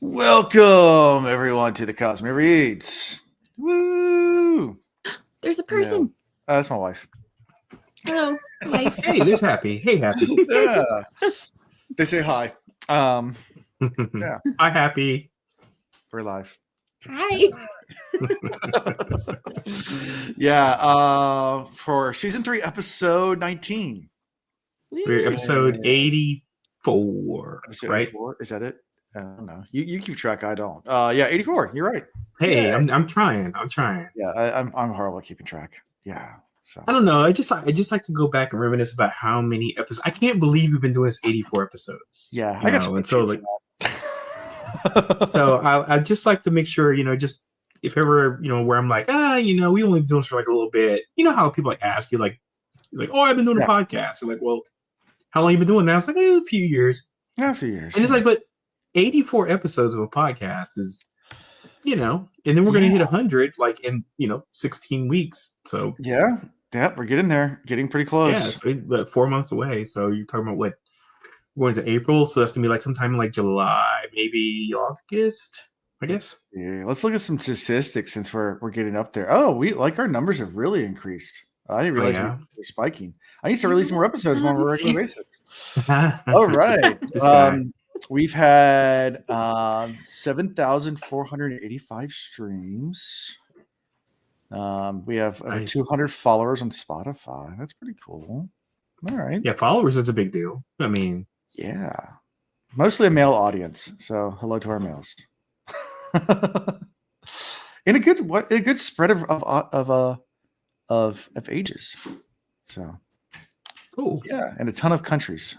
Welcome, everyone, to the Cosmic Reads. Woo! There's a person. That's my wife. Hello, wife. Hey, there's Happy. Hey, Happy. Yeah. They say hi. Yeah. Hi, Happy. We're live. Hi. Yeah. For season 3, episode 19. We're episode 84, Episode right? 84? Is that it? I don't know. You keep track. I don't. Yeah, 84. You're right. Hey, Yeah. I'm trying. Yeah, I'm horrible at keeping track. Yeah. So I don't know. I just like to go back and reminisce about how many episodes. I can't believe we've been doing this 84 episodes. yeah, I got so I just like to make sure, just if ever, where I'm like, we only do this for like a little bit. You know how people like ask you like, oh, I've been doing a podcast. You're like, well, how long you been doing that? I was like, a few years. Yeah, a few years. And it's like, but 84 episodes of a podcast is, and then we're going to hit 100 like in, 16 weeks. So yeah, we're getting there, getting pretty close. Yeah, so 4 months away. So you're talking about what? We're going to April, so that's gonna be like sometime in like July, maybe August, I guess. Yeah, let's look at some statistics since we're getting up there. Oh, we like our numbers have really increased. I didn't realize we're spiking. I need to release more episodes on a regular basis. All right. We've had 7,485 streams. We have Nice. 200 followers on Spotify. That's pretty cool. All right. Yeah, followers is a big deal. I mean, yeah, mostly a male audience. So hello to our males. In a good spread of ages. So cool. Yeah, and a ton of countries.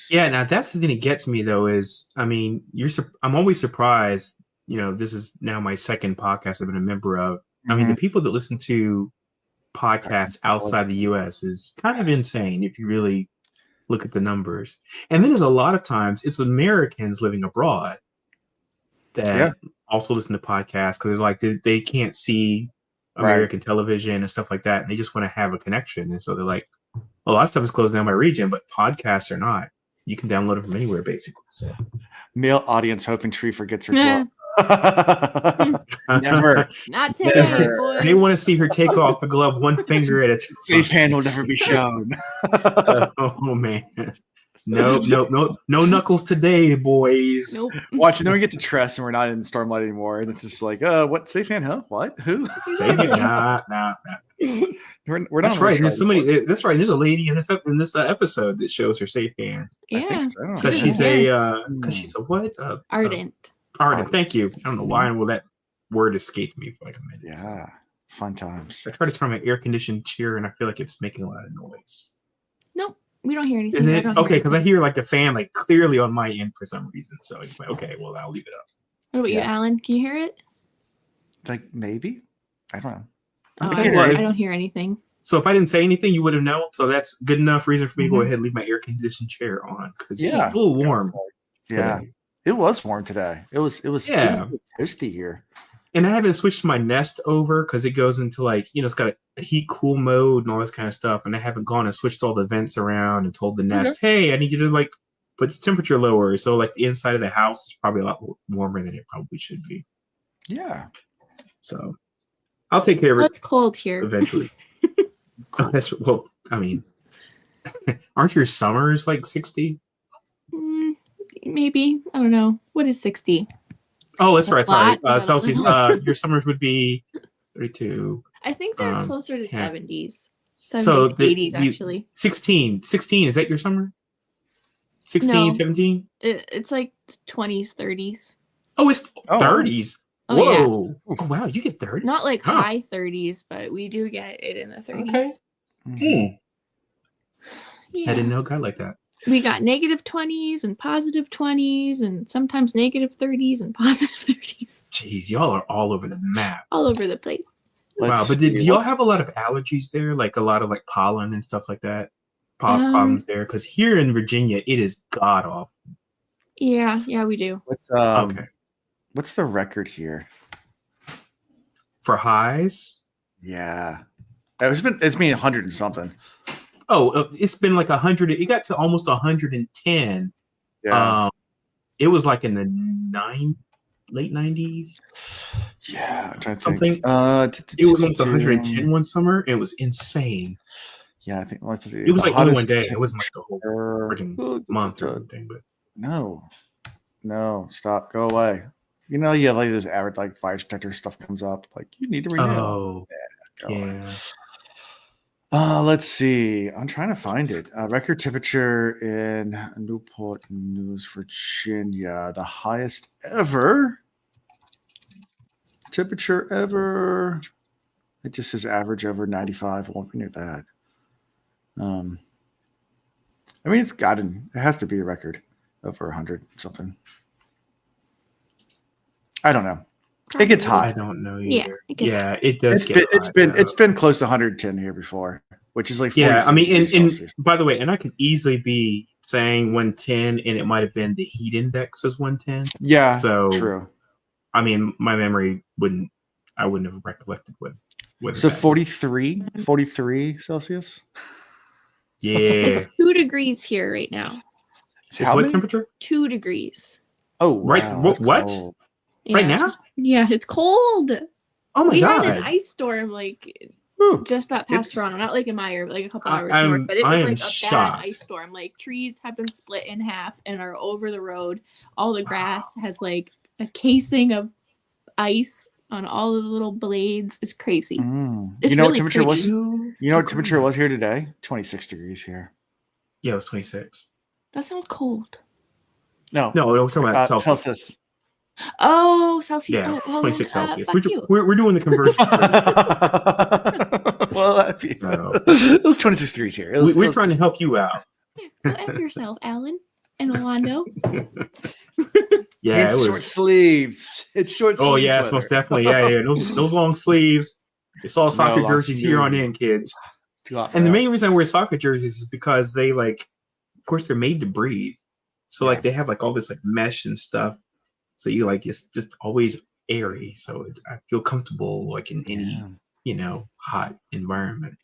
Yeah, now that's the thing that gets me though is, I mean, I'm always surprised. This is now my second podcast I've been a member of. I mean, the people that listen to podcasts outside the U.S. is kind of insane if you really look at the numbers. And then there's a lot of times it's Americans living abroad that also listen to podcasts because like they can't see American television and stuff like that, and they just want to have a connection. And so they're like, a lot of stuff is closed down by region, but podcasts are not. You can download it from anywhere, basically. So, male audience hoping Tree forgets her job. Never. Not today, boys. They want to see her take off the glove one finger at a time. Safe hand will never be shown. Oh man. No knuckles today, boys. Nope. Watch, and then we get to Tress and we're not in Stormlight anymore. And it's just like, what? Safe hand, huh? What? Who? Safe hand? Nah. We're not. That's right. There's somebody. That's right. There's a lady in this episode that shows her safe hand. Yeah. I think so. Because she's a what? Ardent. Ardent. Thank you. I don't know why that word escaped me for like a minute. Yeah. Fun times. I try to turn my air conditioned chair and I feel like it's making a lot of noise. Nope. We don't hear anything. Isn't it? Okay, because I hear like the fan like clearly on my end for some reason. So okay, well I'll leave it up. What about you, Alan? Can you hear it? Like maybe? I don't know. I don't hear anything. So if I didn't say anything, you would have known. So that's good enough reason for me to go ahead and leave my air conditioned chair on because it's a little warm. Yeah, it was warm today. It was toasty here. And I haven't switched my Nest over because it goes into like, it's got a heat cool mode and all this kind of stuff. And I haven't gone and switched all the vents around and told the Nest, hey, I need you to like put the temperature lower. So like the inside of the house is probably a lot warmer than it probably should be. Yeah. So I'll take care of it. It's cold here. Eventually. I mean, aren't your summers like 60? Maybe. I don't know. What is 60? Oh, that's right. Sorry. Celsius. Your summers would be 32. I think they're closer to 70s. 80s, actually. 16. Is that your summer? 16, no. 17? It's like 20s, 30s. Oh, it's 30s. Oh, whoa. Yeah. Oh, wow. You get 30s? Not like high 30s, but we do get it in the 30s. Okay. Yeah. I didn't know a guy like that. We got negative 20s and positive 20s and sometimes negative 30s and positive 30s. Jeez, y'all are all over the map. All over the place. Wow, but do y'all have a lot of allergies there? Like a lot of like pollen and stuff like that? Problems there? Because here in Virginia, it is god awful. Yeah, we do. What's the record here? For highs? Yeah. It's been 100 and something. Oh, it's been like 100. It got to almost 110. Yeah. it was like in the late 90s. Yeah, I'm trying to Something. think. It was almost 110 one summer. It was insane. Yeah, I think it was like only one day. It wasn't like the whole freaking month or something. But no, stop, go away. You know, you have like those average like fire detector stuff comes up, like you need to renew. Oh, yeah. Let's see. I'm trying to find it. Record temperature in Newport News, Virginia. The highest ever temperature ever. It just says average over 95. I won't be near that. I mean, it has to be a record over 100 something. I don't know. Probably. It gets hot. I don't know either. Yeah, it does. It's been close to 110 here before, which is like 40 I mean, and by the way, and I could easily be saying 110, and it might have been the heat index was 110. Yeah, so true. I mean, my memory wouldn't have recollected what. So 43 Celsius. Yeah, it's 2 degrees here right now. What temperature? 2 degrees. Oh, wow, right. What? Cold. Yeah, right now? It's cold. Oh my god! We had an ice storm just that past Toronto, not like in my area, but like a couple hours north. But it was like a bad ice storm. Like trees have been split in half and are over the road. All the grass has like a casing of ice on all of the little blades. It's crazy. It's you know really what temperature creepy. was? You know what temperature was here today? 26 degrees here. Yeah, it was 26. That sounds cold. No, we're talking about Celsius. Oh, Celsius. Yeah, oh, 26 Celsius. Fuck We're doing the conversion. Well, it was 26 degrees here. We're trying to help you out. Yeah, go F yourself, Alan and Orlando. Yeah, it's short sleeves. It's short sleeves. Oh, yeah, it's most definitely. Yeah. Those long sleeves. It's all soccer jerseys here on in, kids. And the main reason I wear soccer jerseys is because they of course, they're made to breathe. So they have all this mesh and stuff. So you it's just always airy. So I feel comfortable in any hot environment.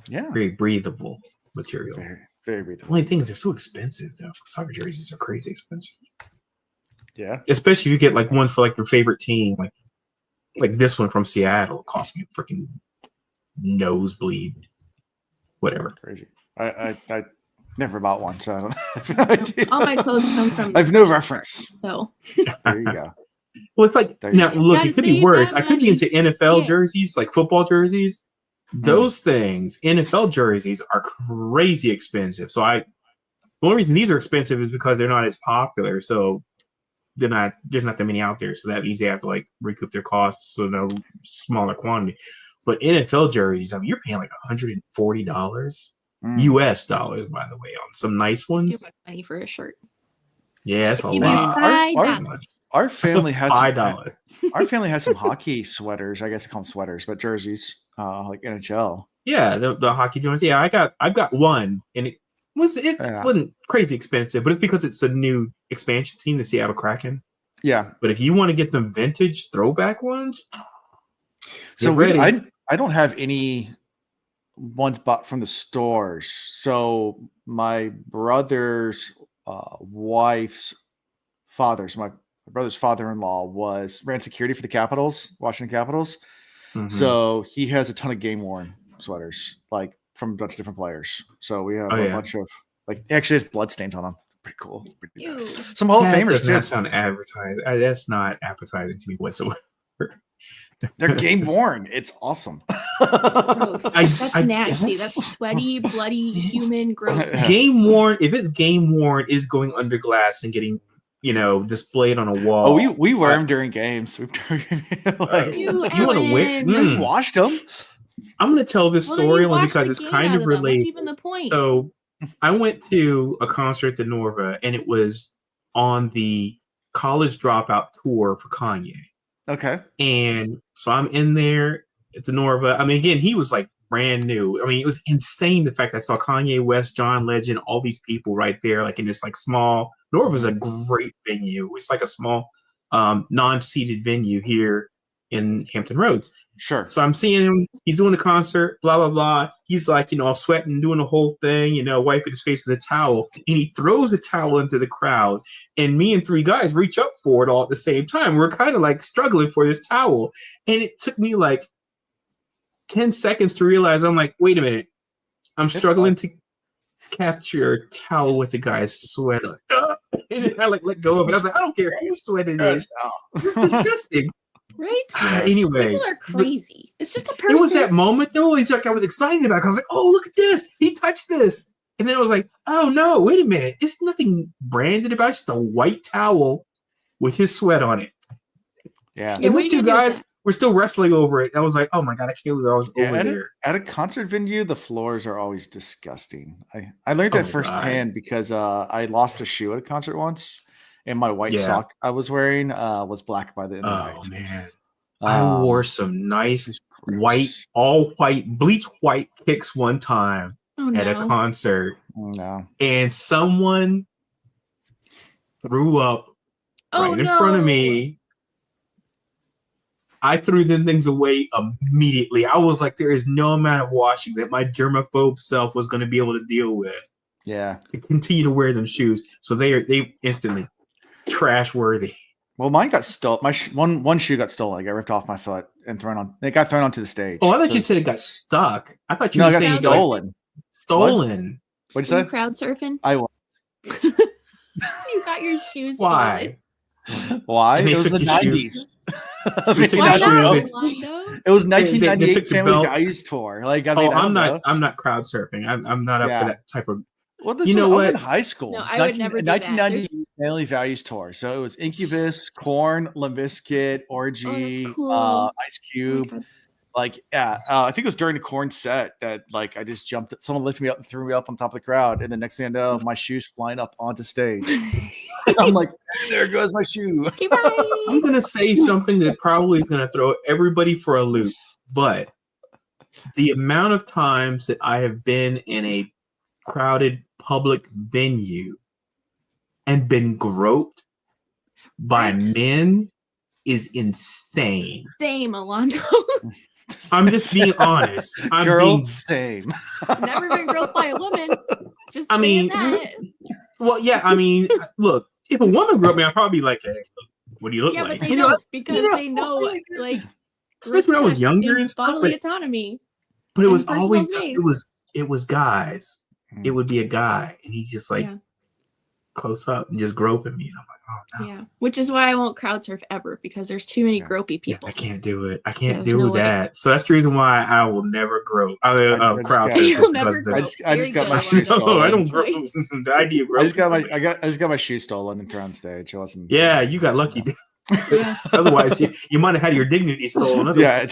Yeah, very breathable material. Very, very breathable. The only thing is they're so expensive though. Soccer jerseys are crazy expensive. Yeah, especially if you get one for your favorite team, like this one from Seattle. It cost me a freaking nosebleed. Whatever. Crazy. I never bought one, so I don't have no idea. All my clothes come from. I have no reference. So there you go. Well, it's now look, it could be worse. I could be into NFL jerseys, like football jerseys. Those things, NFL jerseys, are crazy expensive. So the only reason these are expensive is because they're not as popular. So there's not that many out there. So that means they have to recoup their costs, so no smaller quantity. But NFL jerseys, I mean, you're paying $140 US dollars, by the way, on some nice ones. Give money for a shirt. Yeah, that's a lot. Our family has $5. Our family has some hockey sweaters. I guess they call them sweaters, but jerseys, like NHL. Yeah, the hockey joints. Yeah, I've got one, and it wasn't crazy expensive, but it's because it's a new expansion team, the Seattle Kraken. Yeah, but if you want to get them vintage throwback ones, so I don't have any ones bought from the stores. So my brother's wife's my brother's father-in-law ran security for the Capitals, Washington Capitals. Mm-hmm. So he has a ton of game worn sweaters, from a bunch of different players. So we have a bunch of actually has bloodstains on them. Pretty cool. Some Hall of Famers too. That sound advertising. That's not appetizing to me whatsoever. They're game worn. It's awesome. That's nasty. That's sweaty, bloody, human, gross. Game worn. If it's game worn, is going under glass and getting displayed on a wall. Oh, we wear them during games. You want to wear? We washed them. I'm going to tell this story only because it's kind of related. What's even the point? So I went to a concert at Norva, and it was on the college dropout tour for Kanye. Okay. And so I'm in there at the Norva. I mean, again, he was brand new. I mean, it was insane the fact I saw Kanye West, John Legend, all these people right there, in this small. Norva's a great venue. It's a small non-seated venue here in Hampton Roads. Sure. So I'm seeing him. He's doing a concert. Blah blah blah. He's like, all sweating, doing the whole thing. Wiping his face with a towel, and he throws a towel into the crowd. And me and 3 guys reach up for it all at the same time. We're kind of like struggling for this towel, and it took me like 10 seconds to realize. I'm like, wait a minute. I'm struggling to capture a towel with the guy's sweat on. And then I let go of it. I was like, I don't care whose sweat it is. It's disgusting. Right? Anyway. People are crazy. It's just a person. It was that moment though. It's like I was excited about it. I was like, oh, look at this. He touched this. And then I was like, oh no, wait a minute. It's nothing branded about it. It's just a white towel with his sweat on it. Yeah. And we 2 guys were still wrestling over it. I was like, oh my God, I can't believe I was over there. At a concert venue, the floors are always disgusting. I learned that firsthand because I lost a shoe at a concert once, and my white sock I was wearing was black by the end of the night. Oh man. I wore some nice white, all white, bleach white kicks one time at a concert. Oh, no. And someone threw up right in front of me. I threw them things away immediately. I was like, there is no amount of washing that my germaphobe self was going to be able to deal with. Yeah. To continue to wear them shoes. So they instantly trash worthy. Well, mine got stolen. My one shoe got stolen. I got ripped off my foot and thrown on. It got thrown onto the stage. Oh, I thought you said it got stuck. I thought you were saying it got stolen. Stolen. What'd you say? Crowd surfing? I was. You got your shoes stolen. Why? It was the 90s. It was 1998 Family Values tour. I'm not crowd surfing. I'm not up for that type of. Well, I was in high school. No, I would never do 1990 Family Values tour. So it was Incubus, Korn, Limp Bizkit, Orgy, Ice Cube. I think it was during the Korn set that I just jumped. Someone lifted me up and threw me up on top of the crowd, and the next thing I know, my shoes flying up onto stage. I'm like, there goes my shoe. Okay, bye. I'm gonna say something that probably is gonna throw everybody for a loop, but the amount of times that I have been in a crowded public venue and been groped by men is insane. Same, Alonzo. I'm just being honest. Same. Never been groped by a woman. Just that. Well, yeah, look, if a woman groped me, I'd probably be like, hey, what do you look like? Yeah, but they don't because they know, especially when I was younger and stuff. Bodily autonomy. But it was always, it was guys. It would be a guy, and he's just close up and just groping me. And I'm like, oh, no. Yeah, which is why I won't crowd surf ever because there's too many gropey people. Yeah, I can't do it. I can't do that. So that's the reason why I will never grope. Crowd surf. I just got my shoes stolen. No, I don't grope. The idea of groping. I just got my shoes stolen and thrown on stage. It wasn't. Yeah, you got lucky. Yes. Otherwise, you might have had your dignity stolen. Yeah.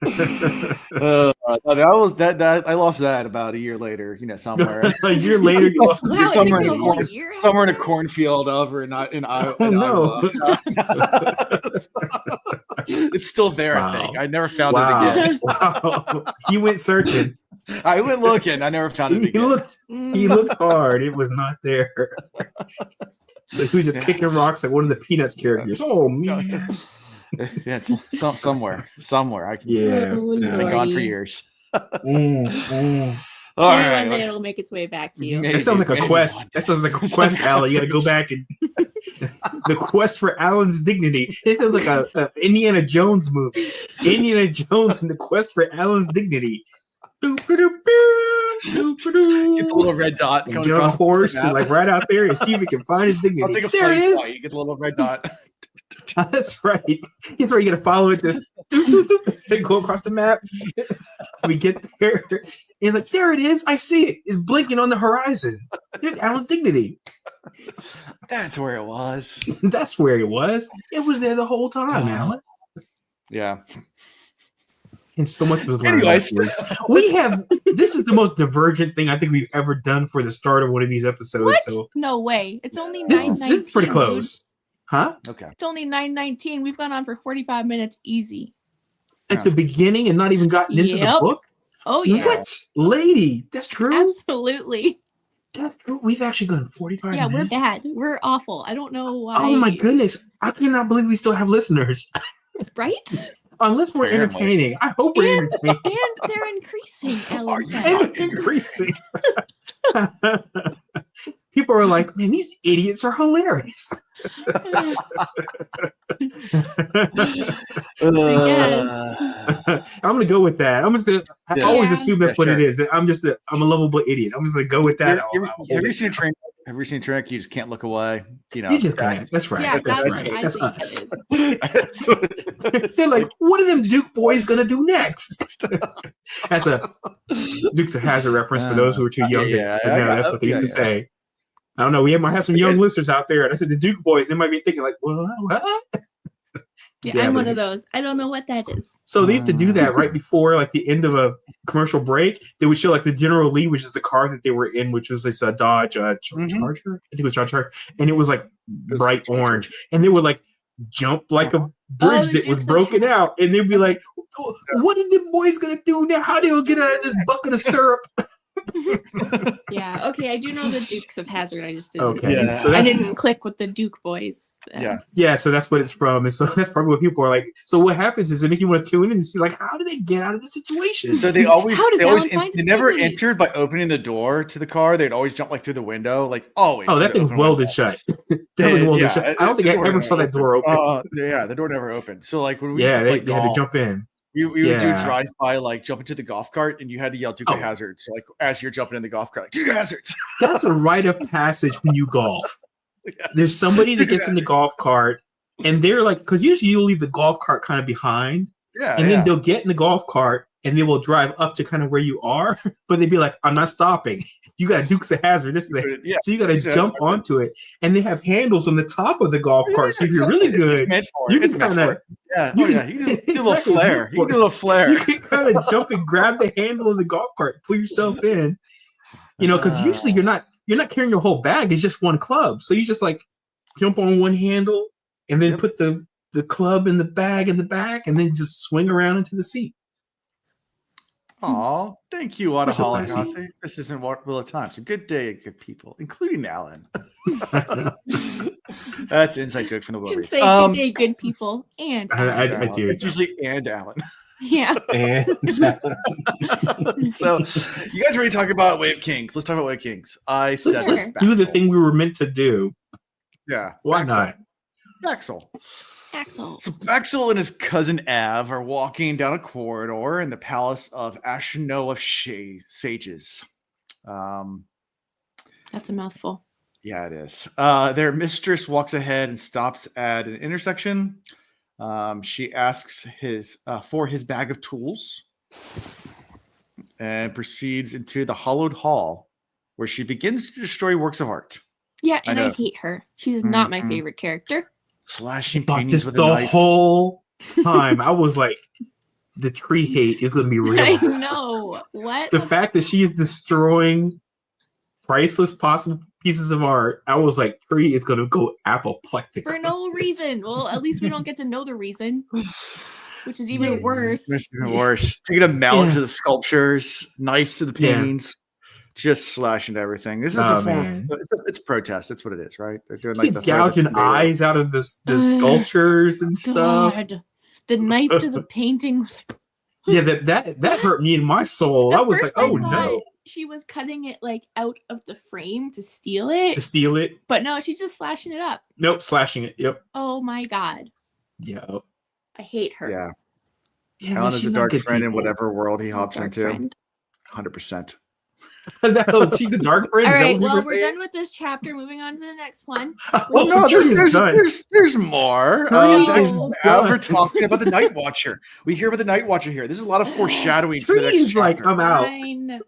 I lost that about a year later, somewhere. A year later, you lost somewhere in a cornfield over in Iowa. No. It's still there, I think. I never found it again. Wow. You went searching. I went looking. I never found it again. He looked hard. It was not there. So he was just kicking rocks like one of the Peanuts characters. Oh, man. Yeah, it's somewhere. I can. Yeah, been gone for years. All right, one day it'll make its way back to you. That sounds like a quest. That sounds like a quest, Alan. You got to go back and the quest for Alan's dignity. This sounds like a Indiana Jones movie. Indiana Jones and the quest for Alan's dignity. Get the little red dot. Get on a horse and right out there and see if we can find his dignity. There it is. You get the little red dot. That's right. That's right. You got to follow it to go across the map. We get there. He's like, there it is. I see it. It's blinking on the horizon. There's Alan's dignity. That's where it was. That's where it was. It was there the whole time, Alan. Yeah. And so much was anyways, this is the most divergent thing I think we've ever done for the start of one of these episodes. What? So no way. It's only 9:19. This is pretty close. Huh? Okay. It's only 9:19. We've gone on for 45 minutes easy. At the beginning and not even gotten into the book? Oh, yeah. What? Lady, that's true? Absolutely. That's true. We've actually gone 45 minutes. Yeah, we're bad. We're awful. I don't know why. Oh my goodness. I cannot believe we still have listeners. Right? Unless we're entertaining. I hope we're entertaining. And they're increasing, Alan said. And increasing. People are like, man, these idiots are hilarious. I I'm gonna go with that. I always assume that's what it is. I'm a lovable idiot. I'm just gonna go with that. Have you seen a train? Have you seen Trek? You just can't look away. You know, you just can't. That's right. Yeah, that's right. That's us. They're like, what are them Duke boys gonna do next? That's a Dukes of Hazzard reference for those who are too young to know. That's what they used to say. I don't know. We might have some young listeners out there, and I said the Duke boys. They might be thinking like, what? Yeah, I'm one of those. I don't know what that is. So they used to do that right before like the end of a commercial break. They would show like the General Lee, which is the car that they were in, which was this Dodge Charger. I think it was Dodge Charger, and it was like bright orange. And they would like jump like a bridge that was broken out, and they'd be like, "What are the boys gonna do now? How do they get out of this bucket of syrup?" Yeah, okay, I do know the Dukes of Hazzard. I just didn't. Okay, yeah. So I didn't click with the Duke boys. Yeah. So that's what it's from, and so that's probably what people are like. So what happens is, it make you want to tune in and see, like, how do they get out of the situation? So they never entered by opening the door to the car. They'd always jump like through the window, like always. Oh, that thing's welded shut. That was welded shut. I don't think I ever saw that door open. Yeah, the door never opened. So like when we they had to jump in. We would do drive-by, like jump into the golf cart, and you had to yell Duke of Hazzard. So like as you're jumping in the golf cart, like Duke of Hazards. That's a rite of passage when you golf. There's somebody that gets in the golf cart, and they're like, because usually you'll leave the golf cart kind of behind, and then they'll get in the golf cart, and they will drive up to kind of where you are, but they'd be like, I'm not stopping. You got Dukes of Hazzard, this thing. Yeah, so you got to jump onto it. And they have handles on the top of the golf cart. So if you're really good, you can kind of... You can do a little flare. You can do a little flare. You can kind of jump and grab the handle of the golf cart, pull yourself in. You know, because usually you're not carrying your whole bag. It's just one club. So you just like jump on one handle and then put the club in the bag in the back and then just swing around into the seat. Aw, thank you, Wadahala. This isn't Wheel of Time. It's a good day, good people, including Alan. That's an inside joke from the Will Reads. Say good day, good people, and I do. It's usually and Alan. Yeah. So, you guys ready to talk about Way of Kings? Let's talk about Way of Kings. Let's do the thing we were meant to do. Yeah. Why not? Axel. So Axel and his cousin Av are walking down a corridor in the palace of Ashino of Sages. That's a mouthful. Yeah, it is. Their mistress walks ahead and stops at an intersection. She asks for his bag of tools and proceeds into the hollowed hall, where she begins to destroy works of art. Yeah, and I hate her. She's not my favorite character. Slashing paintings with a knife. Whole time I was like, the tree hate is going to be real. I know. What? The fact that she is destroying priceless possible pieces of art, I was like, tree is going to go apoplectic. For no reason. Well, at least we don't get to know the reason, which is even worse. It's even worse. Taking a mallet to the sculptures, knives to the paintings. Just slashing everything. This is a form. It's protest. That's what it is, right? They're doing like the gouging eyes out of the sculptures and stuff. God. The knife to the painting. Yeah, that hurt me in my soul. I was like, oh no. She was cutting it like out of the frame to steal it. But no, she's just slashing it up. Nope, slashing it. Yep. Oh my God. Yep. I hate her. Yeah. Alan is a dark friend in whatever world he hops into. 100%. No, she's the dark friend. All right, well, we're done with this chapter. Moving on to the next one. Well, no, there's more. We're talking about the Night Watcher. We hear about the Night Watcher here. There's a lot of foreshadowing for the next chapter. Like, I'm out. Fine.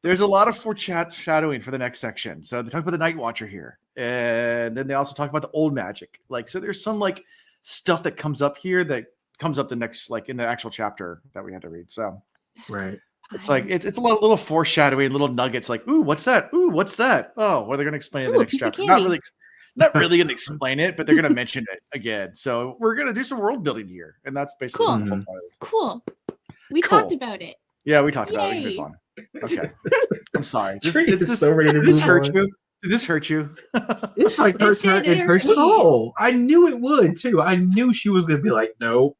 There's a lot of foreshadowing for the next section. So they talk about the Night Watcher here, and then they also talk about the old magic. Like, so there's some like stuff that comes up here that comes up the next, like in the actual chapter that we had to read. So right. It's like it's a lot of little foreshadowing, little nuggets. Like, ooh, what's that? Ooh, what's that? Oh, well, they're going to explain it in the next chapter. Not really going to explain it, but they're going to mention it again. So we're going to do some world building here, and that's basically the whole point of this. Cool. We talked about it. Yeah, we talked about it. It was fun. Okay. I'm sorry. Tree is so ready to Did this hurt you? Did this hurt you? It's like hurts her in her soul. I knew it would too. I knew she was gonna be like, no,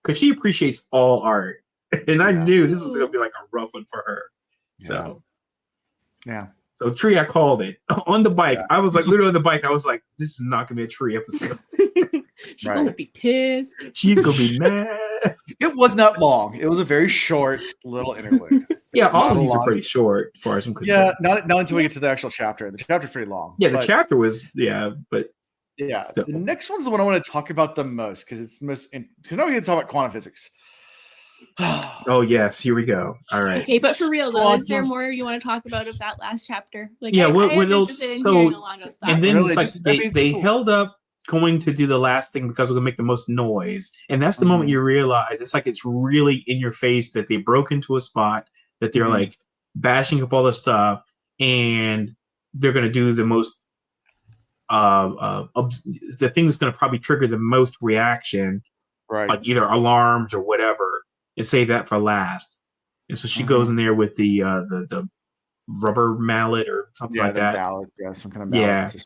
because she appreciates all art, and I knew this was gonna be like a rough one for her. So, So Tree, I called it on the bike. I was like literally on the bike. I was like, this is not gonna be a Tree episode. She's gonna be pissed. She's gonna be mad. It was not long. It was a very short little interlude. Yeah, all of these are pretty short as far as I'm concerned. Yeah, not until we get to the actual chapter. The chapter's pretty long. Yeah, the chapter was but the next one's the one I want to talk about the most because it's the most. Because now we get to talk about quantum physics. Oh yes, here we go. All right. Okay, but for real though, is there more you want to talk about of that last chapter? Like, yeah, and then really, it's like they held up going to do the last thing because we're gonna make the most noise, and that's the moment you realize it's like it's really in your face that they broke into a spot that they're like bashing up all the stuff, and they're gonna do the most the thing that's gonna probably trigger the most reaction, right? Like either alarms or whatever, and save that for last. And so she goes in there with the rubber mallet or something like that. Mallet, some kind of mallet. Yeah.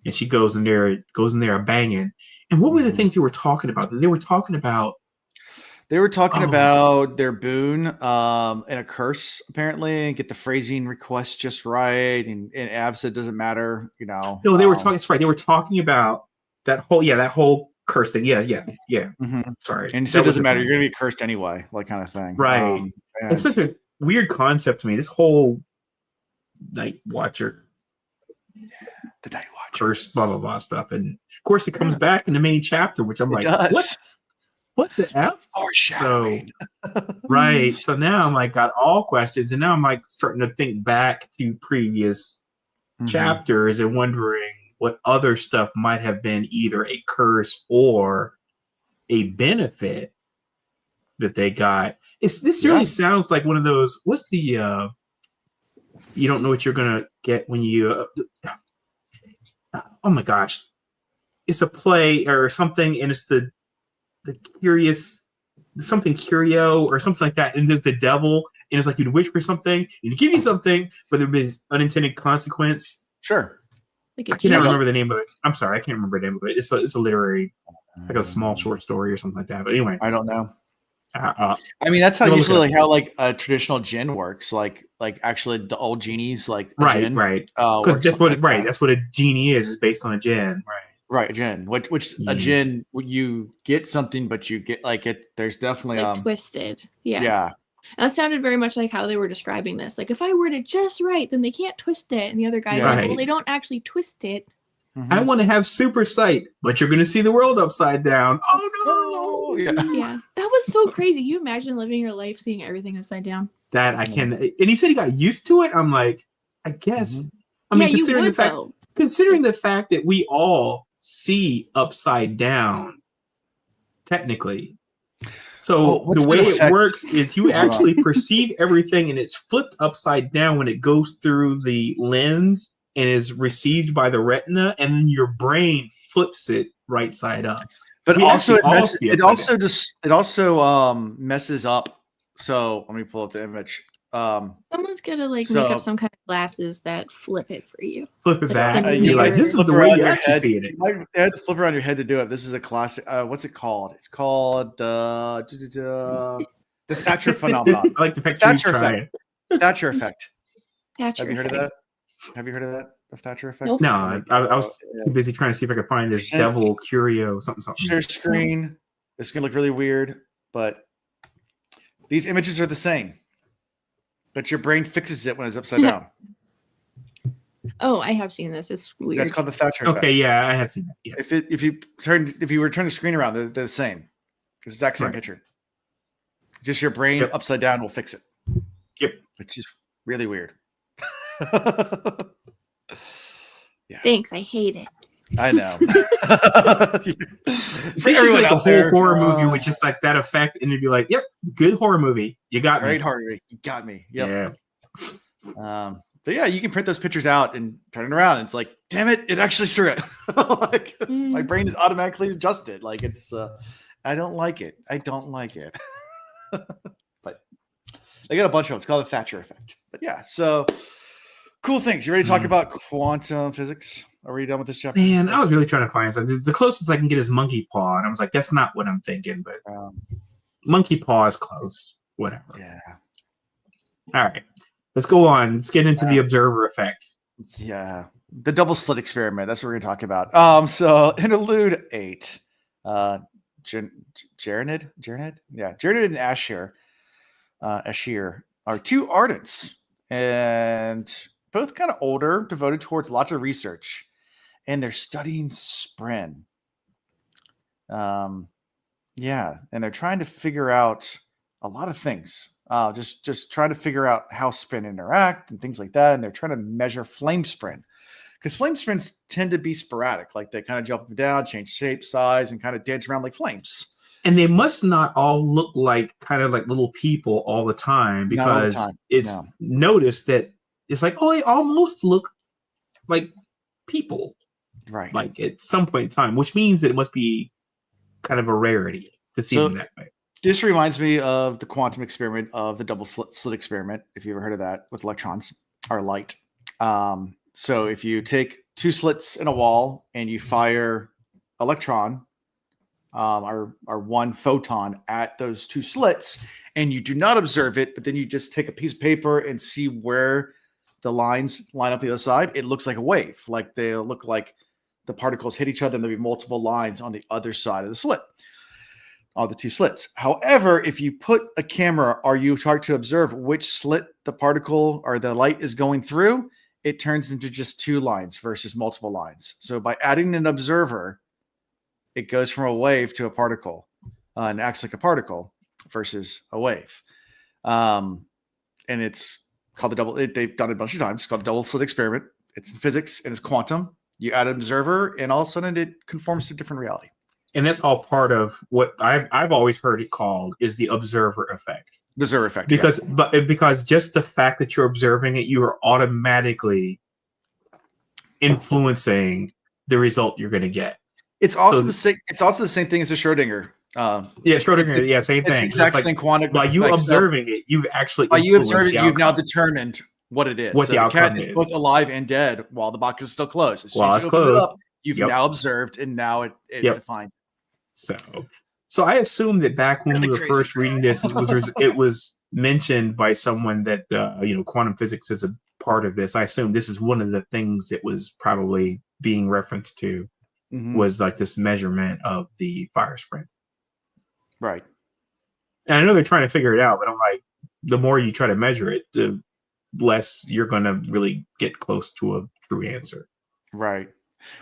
And she goes in there banging. And what were the things they were talking about? They were talking about their boon and a curse, apparently, and get the phrasing request just right. And Ab said it doesn't matter, No, they were talking. That's right. They were talking about that whole curse thing. Yeah. Sorry. And so it doesn't matter. You're going to be cursed anyway, like kind of thing. Right. It's such a weird concept to me. This whole Night Watcher. The Night Watcher. Curse, blah, blah, blah stuff. And of course, it comes back in the main chapter, which I'm like, what the F? Foreshadowing. Right. So now I'm like, got all questions. And now I'm like starting to think back to previous chapters and wondering what other stuff might have been either a curse or a benefit that they got. This really sounds like one of those. What's the you don't know what you're gonna get when you oh my gosh, it's a play or something, and it's the curious something curio or something like that, and there's the devil, and it's like you'd wish for something and you give you something, but there'd be unintended consequence. Sure. Like I can't remember the name of it. I'm sorry, I can't remember the name of it. It's a literary, it's like a small short story or something like that. But anyway, I don't know. I mean, that's how usually how like a traditional djinn works. Like actually the old genies, like right. Because that's what that's what a genie is based on a djinn. Right, a djinn. Which a djinn, you get something, but you get like it. There's definitely like twisted. Yeah. And that sounded very much like how they were describing this. Like, if I word it just right, then they can't twist it. And the other guy's like, well, they don't actually twist it. I want to have super sight, but you're going to see the world upside down. Oh, no. Yeah. That was so crazy. You imagine living your life seeing everything upside down? That I can. And he said he got used to it. I'm like, I guess. I mean, considering the fact that we all see upside down, technically. So the way it works is you actually perceive everything, and it's flipped upside down when it goes through the lens and is received by the retina, and then your brain flips it right side up. But also it also messes up. So let me pull up the image. Someone's gonna make up some kind of glasses that flip it for you. Flip it back. You're like, this is the way you actually see it. You might have to flip around your head to do it. This is a classic. What's it called? It's called the Thatcher phenomenon. I like the Thatcher effect. Thatcher effect. Thatcher. Have you heard of that? Have you heard of that? The Thatcher effect? Nope. No, I was too busy trying to see if I could find this devil curio something. Share screen. This is gonna look really weird, but these images are the same. But your brain fixes it when it's upside down. Oh, I have seen this. It's weird. That's called the Thatcher effect. Okay, yeah, I have seen that. Yeah. If you were to turn the screen around, they're the same. It's the exact same picture. Just your brain upside down will fix it. Yep. Which is really weird. Thanks. I hate it. I know. For everyone like a whole horror movie with just like that effect, and you'd be like, "Yep, good horror movie. You got Great horror movie. You got me." Yep. Yeah. But yeah, you can print those pictures out and turn it around. And it's like, damn it, it actually threw it. My brain is automatically adjusted. Like it's, I don't like it. But They got a bunch of them. It's called the Thatcher effect. But yeah, so cool things. You ready to talk about quantum physics? Are we done with this chapter? Man, I was really trying to find something. The closest I can get is monkey paw, and I was like, that's not what I'm thinking, but monkey paw is close. Whatever. Yeah. All right. Let's go on. Let's get into the observer effect. Yeah. The double slit experiment. That's what we're going to talk about. So Interlude 8. Jarenid? Yeah. Jarenid and Ashir are two ardents, and both kind of older, devoted towards lots of research. And they're studying Spren. Yeah. And they're trying to figure out a lot of things. Just trying to figure out how Spren interact and things like that. And they're trying to measure flame Spren. Because flame Sprens tend to be sporadic. Like they kind of jump up and down, change shape, size, and kind of dance around like flames. And they must not all look like kind of like little people all the time, because it's noticed that it's like, oh, they almost look like people. Right. Like at some point in time, which means that it must be kind of a rarity to see them that way. This reminds me of the quantum experiment of the double slit experiment, if you ever heard of that, with electrons or light. So if you take two slits in a wall and you fire electron or one photon at those two slits, and you do not observe it, but then you just take a piece of paper and see where the lines line up the other side, it looks like a wave. Like they look like the particles hit each other and there'll be multiple lines on the other side of the slit, of the two slits. However, if you put a camera or you try to observe which slit the particle or the light is going through, it turns into just two lines versus multiple lines. So by adding an observer, it goes from a wave to a particle and acts like a particle versus a wave. And it's called the double, they've done it a bunch of times. It's called the double slit experiment. It's in physics and it's quantum. You add an observer and all of a sudden it conforms to a different reality. And that's all part of what I've always heard it called is the observer effect. The observer effect. Because just the fact that you're observing it, you are automatically influencing the result you're going to get. It's also the same. It's also the same thing as the Schrodinger. Schrodinger. Same thing. It's exact same quantum. By you observing it, you've actually by you observing it, you've now determined what it is. What the outcome is both alive and dead while the box is still closed. While it's closed, you've now observed, and now it defines. So I assume that back when we were first reading this, it was mentioned by someone that quantum physics is a part of this. I assume this is one of the things that was probably being referenced to was like this measurement of the fire Spren. Right. And I know they're trying to figure it out, but I'm like, the more you try to measure it, the less you're going to really get close to a true answer. Right.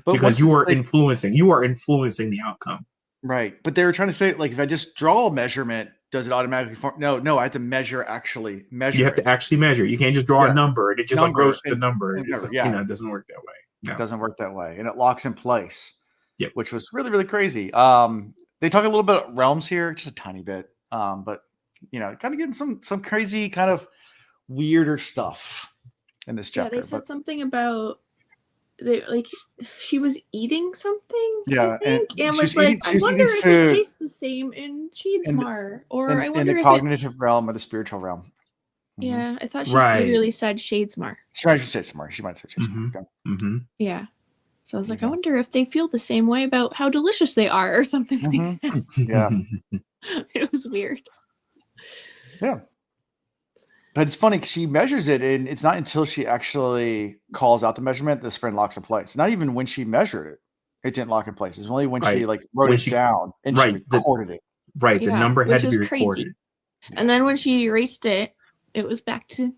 But because you are influencing the outcome. Right. But they were trying to say, like, if I just draw a measure, does it automatically form? No, I have to measure. You have to actually measure. You can't just draw a number and it just grows the number. It doesn't work that way. No. It doesn't work that way. And it locks in place. Yep. Which was really, really crazy. They talk a little bit about realms here, just a tiny bit. But kind of getting some crazy kind of weirder stuff in this chapter. Yeah, they said something about she was eating something. Yeah, I think, and was like, I wonder if it tastes the same in Shadesmar, or I wonder in the cognitive realm or the spiritual realm. Yeah, I thought she literally said Shadesmar. She might have said Shadesmar. She might have said Shadesmar. Yeah. So I was like, I wonder if they feel the same way about how delicious they are, or something like that. Yeah, it was weird. Yeah. But it's funny because she measures it, and it's not until she actually calls out the measurement the Spren locks in place. Not even when she measured it, it didn't lock in place. It's only when she wrote it down and she recorded it. Right, the number had to be recorded. Crazy. And then when she erased it, it was back to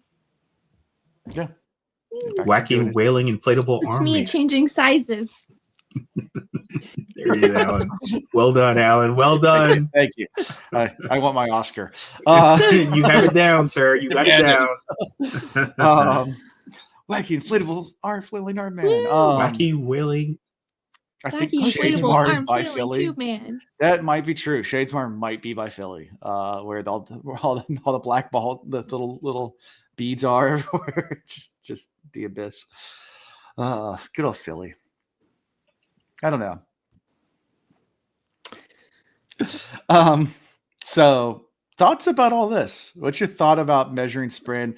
wacky wailing inflatable arm. It's me changing sizes. There you go, Alan. Well done, Alan. Well done. Thank you. I want my Oscar. You have it down, sir. You got it down. Wacky inflatable arm flailing arm man. Wacky wailing. I think Shadesmar is by Philly. Man. That might be true. Shadesmar might be by Philly, where all the black ball, the little beads are everywhere. just the abyss. Good old Philly. I don't know. So thoughts about all this? What's your thought about measuring sprint?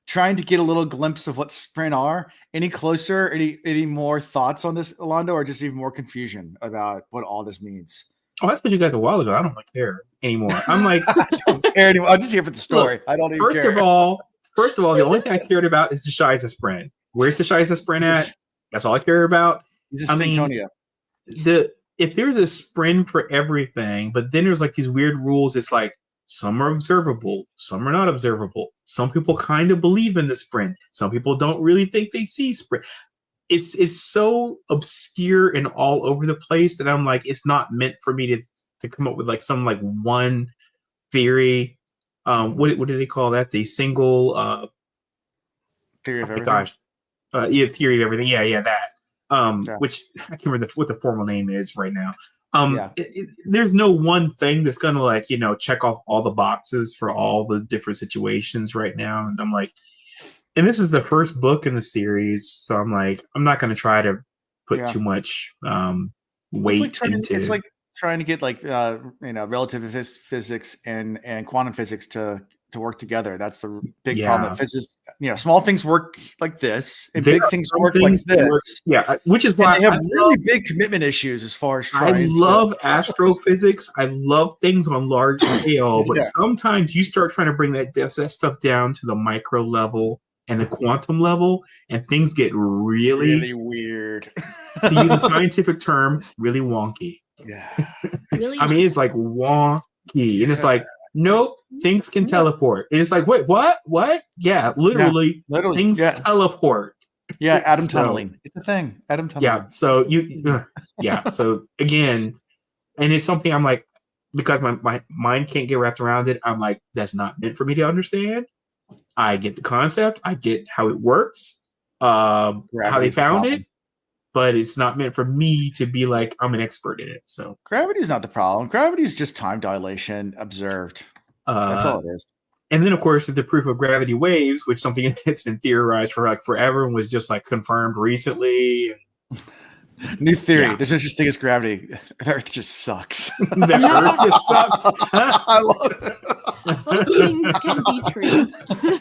Trying to get a little glimpse of what sprint are. Any closer? Any more thoughts on this, Alondo, or just even more confusion about what all this means? Oh, that's what you guys a while ago. I don't care anymore. I'm like, I don't care anymore. I'm just here for the story. Look, I don't even care. First of all, the only thing I cared about is the Shiza sprint. Where's the Shiza sprint at? That's all I care about. He's a Stinkonia. If there's a sprint for everything, but then there's like these weird rules. It's like some are observable, some are not observable. Some people kind of believe in the sprint. Some people don't really think they see sprint. It's so obscure and all over the place that I'm like, it's not meant for me to come up with like some like one theory. What do they call that? The single theory of everything. Gosh, theory of everything. Yeah, that. Which I can't remember what the formal name is right now. There's no one thing that's gonna like check off all the boxes for all the different situations right now, and I'm like. And this is the first book in the series, so I'm like, I'm not going to try to put too much weight into. It's like trying to get like relative physics and quantum physics to work together. That's the big problem. That physics, small things work like this, and big things work like this. Which is why they have really big commitment issues as far as trying. I love astrophysics. I love things on large scale, but sometimes you start trying to bring that stuff down to the micro level. And the quantum level, and things get really weird. To use a scientific term, really wonky. Yeah. Really? I mean, it's like wonky. And it's like, nope, things can teleport. And it's like, wait, what? What? Yeah, literally things teleport. Yeah, atom tunneling. It's a thing. Atom tunneling. Yeah, so so again, and it's something I'm like, because my mind can't get wrapped around it, I'm like, that's not meant for me to understand. I get the concept. I get how it works, how they found it, but it's not meant for me to be like, I'm an expert in it. So gravity is not the problem. Gravity is just time dilation observed. That's all it is. And then, of course, the proof of gravity waves, which is something that's been theorized for like forever and was just like confirmed recently. New theory. There's no such thing as gravity. The Earth just sucks. The Earth just sucks. I love it. Those things can be true.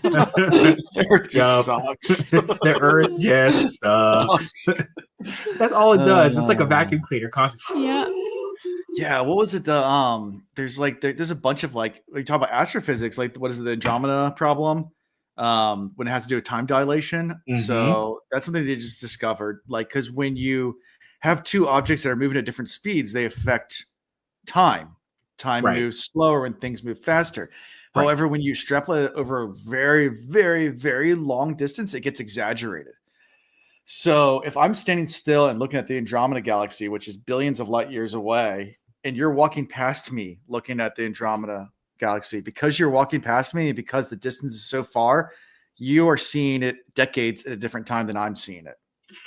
The Earth just sucks. The Earth just sucks. That's all it does. It's like a vacuum cleaner constantly. Yeah. Yeah. What was it? There's a bunch of like you talk about astrophysics. Like what is it? The Andromeda problem. When it has to do with time dilation. Mm-hmm. So that's something they just discovered. Like, because when you have two objects that are moving at different speeds, they affect time. Time moves slower when things move faster. Right. However, when you extrapolate it over a very, very, very long distance, it gets exaggerated. So if I'm standing still and looking at the Andromeda galaxy, which is billions of light years away, and you're walking past me looking at the Andromeda galaxy, because you're walking past me, because the distance is so far, you are seeing it decades at a different time than I'm seeing it.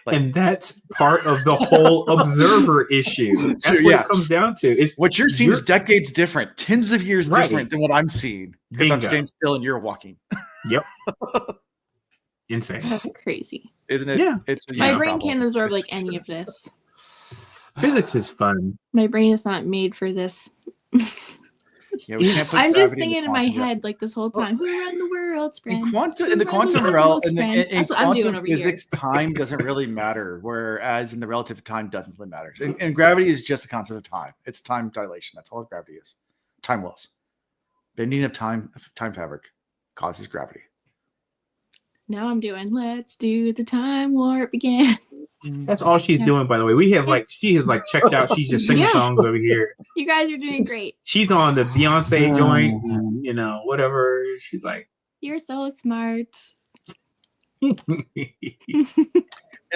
And that's part of the whole observer issue. That's what it comes down to. It's what you're seeing is decades different, tens of years different than what I'm seeing, because I'm staying still and you're walking. Yep. Insane. That's crazy. Isn't it? Yeah. It's my brain can't absorb like any of this. Physics is fun. My brain is not made for this. Yeah, I'm just thinking in my head like this whole time. Who run the world, Sprint? In the quantum realm, in quantum physics, time doesn't really matter, whereas in the relative time doesn't really matter. And gravity is just a concept of time. It's time dilation. That's all gravity is. Time wells. Bending of time fabric causes gravity. Now I'm doing let's do the time warp again. That's all she's doing, by the way. We have she has checked out. She's just singing songs over here. You guys are doing great. She's on the Beyonce joint, whatever. She's like, you're so smart. And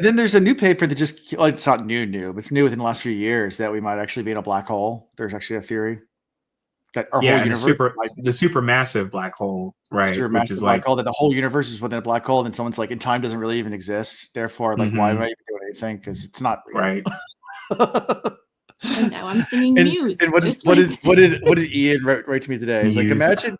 then there's a new paper that just it's not new, but it's new within the last few years that we might actually be in a black hole. There's actually a theory that our whole universe, the supermassive black hole, right? Supermassive black hole, that the whole universe is within a black hole, and someone's like, and time doesn't really even exist. Therefore, why am I even doing anything? Because it's not real. Right. And now I'm singing news. And what did Ian write to me today? He's like, imagine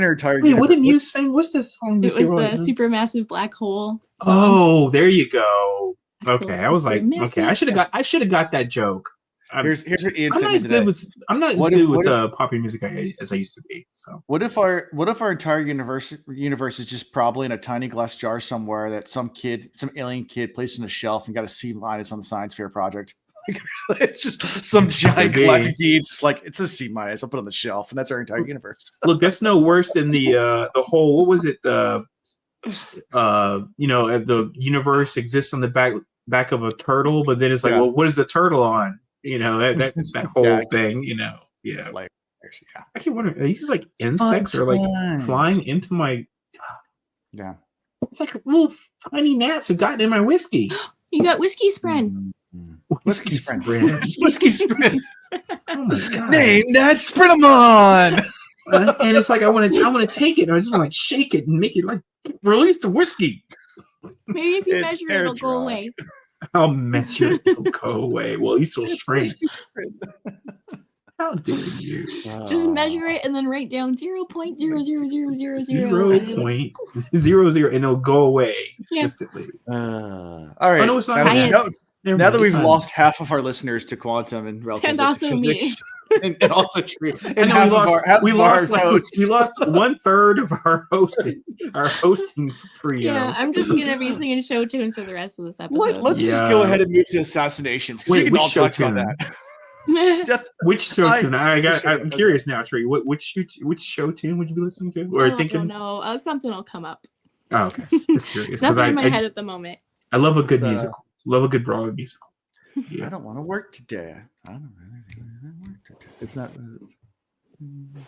a retired. Wait, what did you sing? What's this song? It was the supermassive black hole song. Oh, there you go. Okay, I was like, okay, I should have got that joke. Here's what Ian I'm said not as today. good with popular music as I used to be. So what if our entire universe is just probably in a tiny glass jar somewhere that some alien kid placed on a shelf and got a C- on the science fair project? It's just some giant galactic being. It's just like it's a C-. I'll put it on the shelf, and that's our entire universe. Look, that's no worse than the whole. What was it? The universe exists on the back of a turtle, but then it's like, well, what is the turtle on? That whole thing. Yeah. Like, I keep wondering, are these just like insects or like flying into my? Yeah. It's like little tiny gnats have gotten in my whiskey. You got whiskey spread. Whiskey spread. Whiskey spread. Oh my god! Name that, spread them on. And it's like I want to take it. And I just want to like shake it and make it like release the whiskey. Maybe if you measure it, it'll go away. I'll measure it, it'll go away. Well, you still strange. How dare you? Just measure it and then write down 0.00000. 0.00, and it'll go away instantly. All right. Oh, no, it's not. Now that we've lost half of our listeners to quantum and relativistic physics, and also tree, and we lost 1/3 of our hosting trio. Yeah, I'm just gonna be singing show tunes for the rest of this episode. Let's just go ahead and move to assassinations. Wait, we can all talk about that. Which show tune? I'm curious now, Tree. Which show tune would you be listening to or thinking? I don't know. Something will come up. Oh, okay. Just curious. Nothing in my head at the moment. I love a good musical. Love a good Broadway musical. Yeah. I don't want to work today. I don't really want to work today. It's not.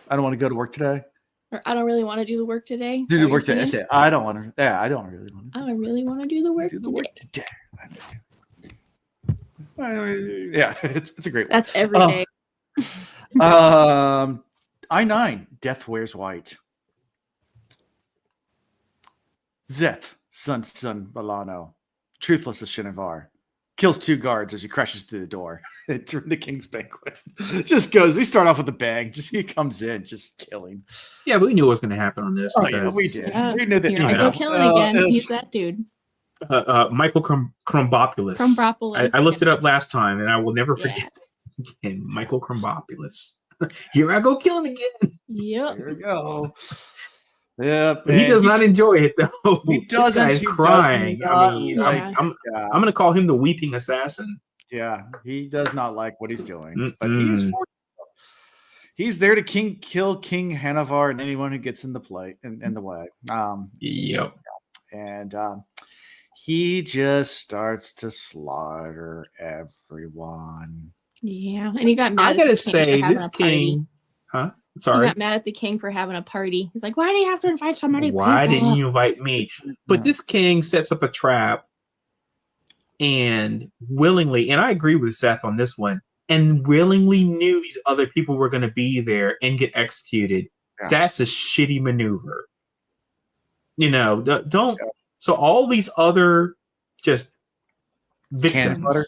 I don't want to go to work today. Or I don't really want to do the work today. Do the work today. That's it. I don't want to. Yeah, I don't really want to. I don't really want to do the work. Today. Yeah, it's a great one. That's every day. I-9, Death Wears White. Zeth, Sun Balano, Truthless of Shinovar, kills 2 guards as he crashes through the door during the King's Banquet. We start off with a bang. He comes in, just killing. Yeah, but we knew what was going to happen on this. Oh, yeah, we did. Yeah, we knew that. Go killing again. He's that dude. Michael Crumbopoulos. I looked it up last time, and I will never forget. Again, Michael Crumbopoulos. Here I go killing again. Yep. Here we go. Yeah, but he does not enjoy it though. He doesn't. He's crying. I'm going to call him the weeping assassin. Yeah, he does not like what he's doing, but he's there to kill King Hanavar and anyone who gets in the way. Yep. And he just starts to slaughter everyone. Yeah, and he got mad. I gotta say, this king, huh? Sorry. He got mad at the king for having a party. He's like, why do you have to invite so many people? Why didn't you invite me? But this king sets up a trap and willingly, and I agree with Seth on this one, and willingly knew these other people were going to be there and get executed. Yeah. That's a shitty maneuver. Don't. Yeah. So all these other just victims.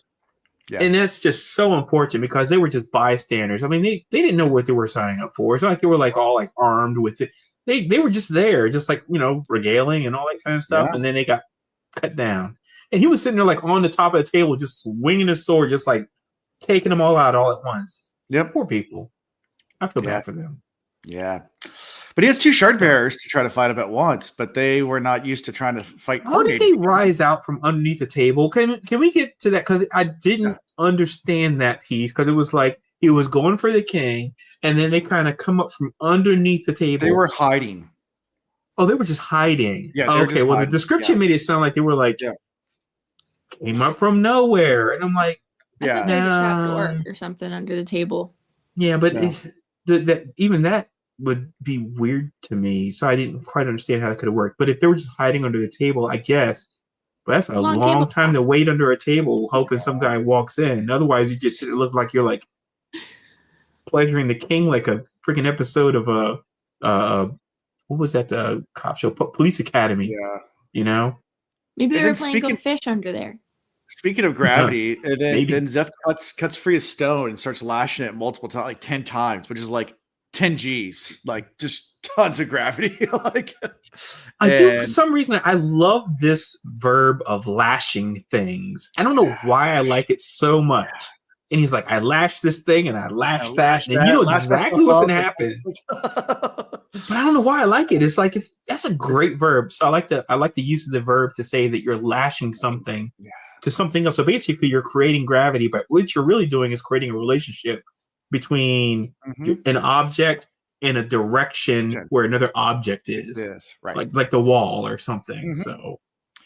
Yeah. And that's just so important because they were just bystanders. I mean, they didn't know what they were signing up for. It's not like they were like all like armed with it. They were just there, just like, regaling and all that kind of stuff. Yeah. And then they got cut down. And he was sitting there like on the top of the table, just swinging his sword, just like taking them all out all at once. Yep. Poor people. I feel bad for them. Yeah. But he has 2 shard bearers to try to fight him at once, but they were not used to trying to fight. How did they rise out from underneath the table? Can we get to that? Because I didn't understand that piece. Because it was like he was going for the king, and then they kind of come up from underneath the table. They were hiding. Oh, they were just hiding. Yeah. Okay. Well, the description made it sound like they were like came up from nowhere, and I'm like, I think there's a trapdoor or something under the table. Yeah, but even that would be weird to me, so I didn't quite understand how that could have worked. But if they were just hiding under the table, I guess that's a long time to wait under a table hoping some guy walks in. Otherwise, you just look like you're like pleasuring the king, like a freaking episode of what was that cop show, Police Academy? Yeah, maybe they were playing Go Fish under there. Speaking of gravity, then Zeth cuts free a stone and starts lashing it multiple times, like 10 times, which is like 10 G's, like just tons of gravity. I do, for some reason, I love this verb of lashing things. I don't know why I like it so much. and he's like, I lashed this thing and I lashed that, and you know exactly what's gonna happen. But I don't know why I like it. It's like that's a great verb. So I like the use of the verb to say that you're lashing something to something else. So basically, you're creating gravity, but what you're really doing is creating a relationship between an object and a direction where another object is. Yes, right. Like the wall or something. So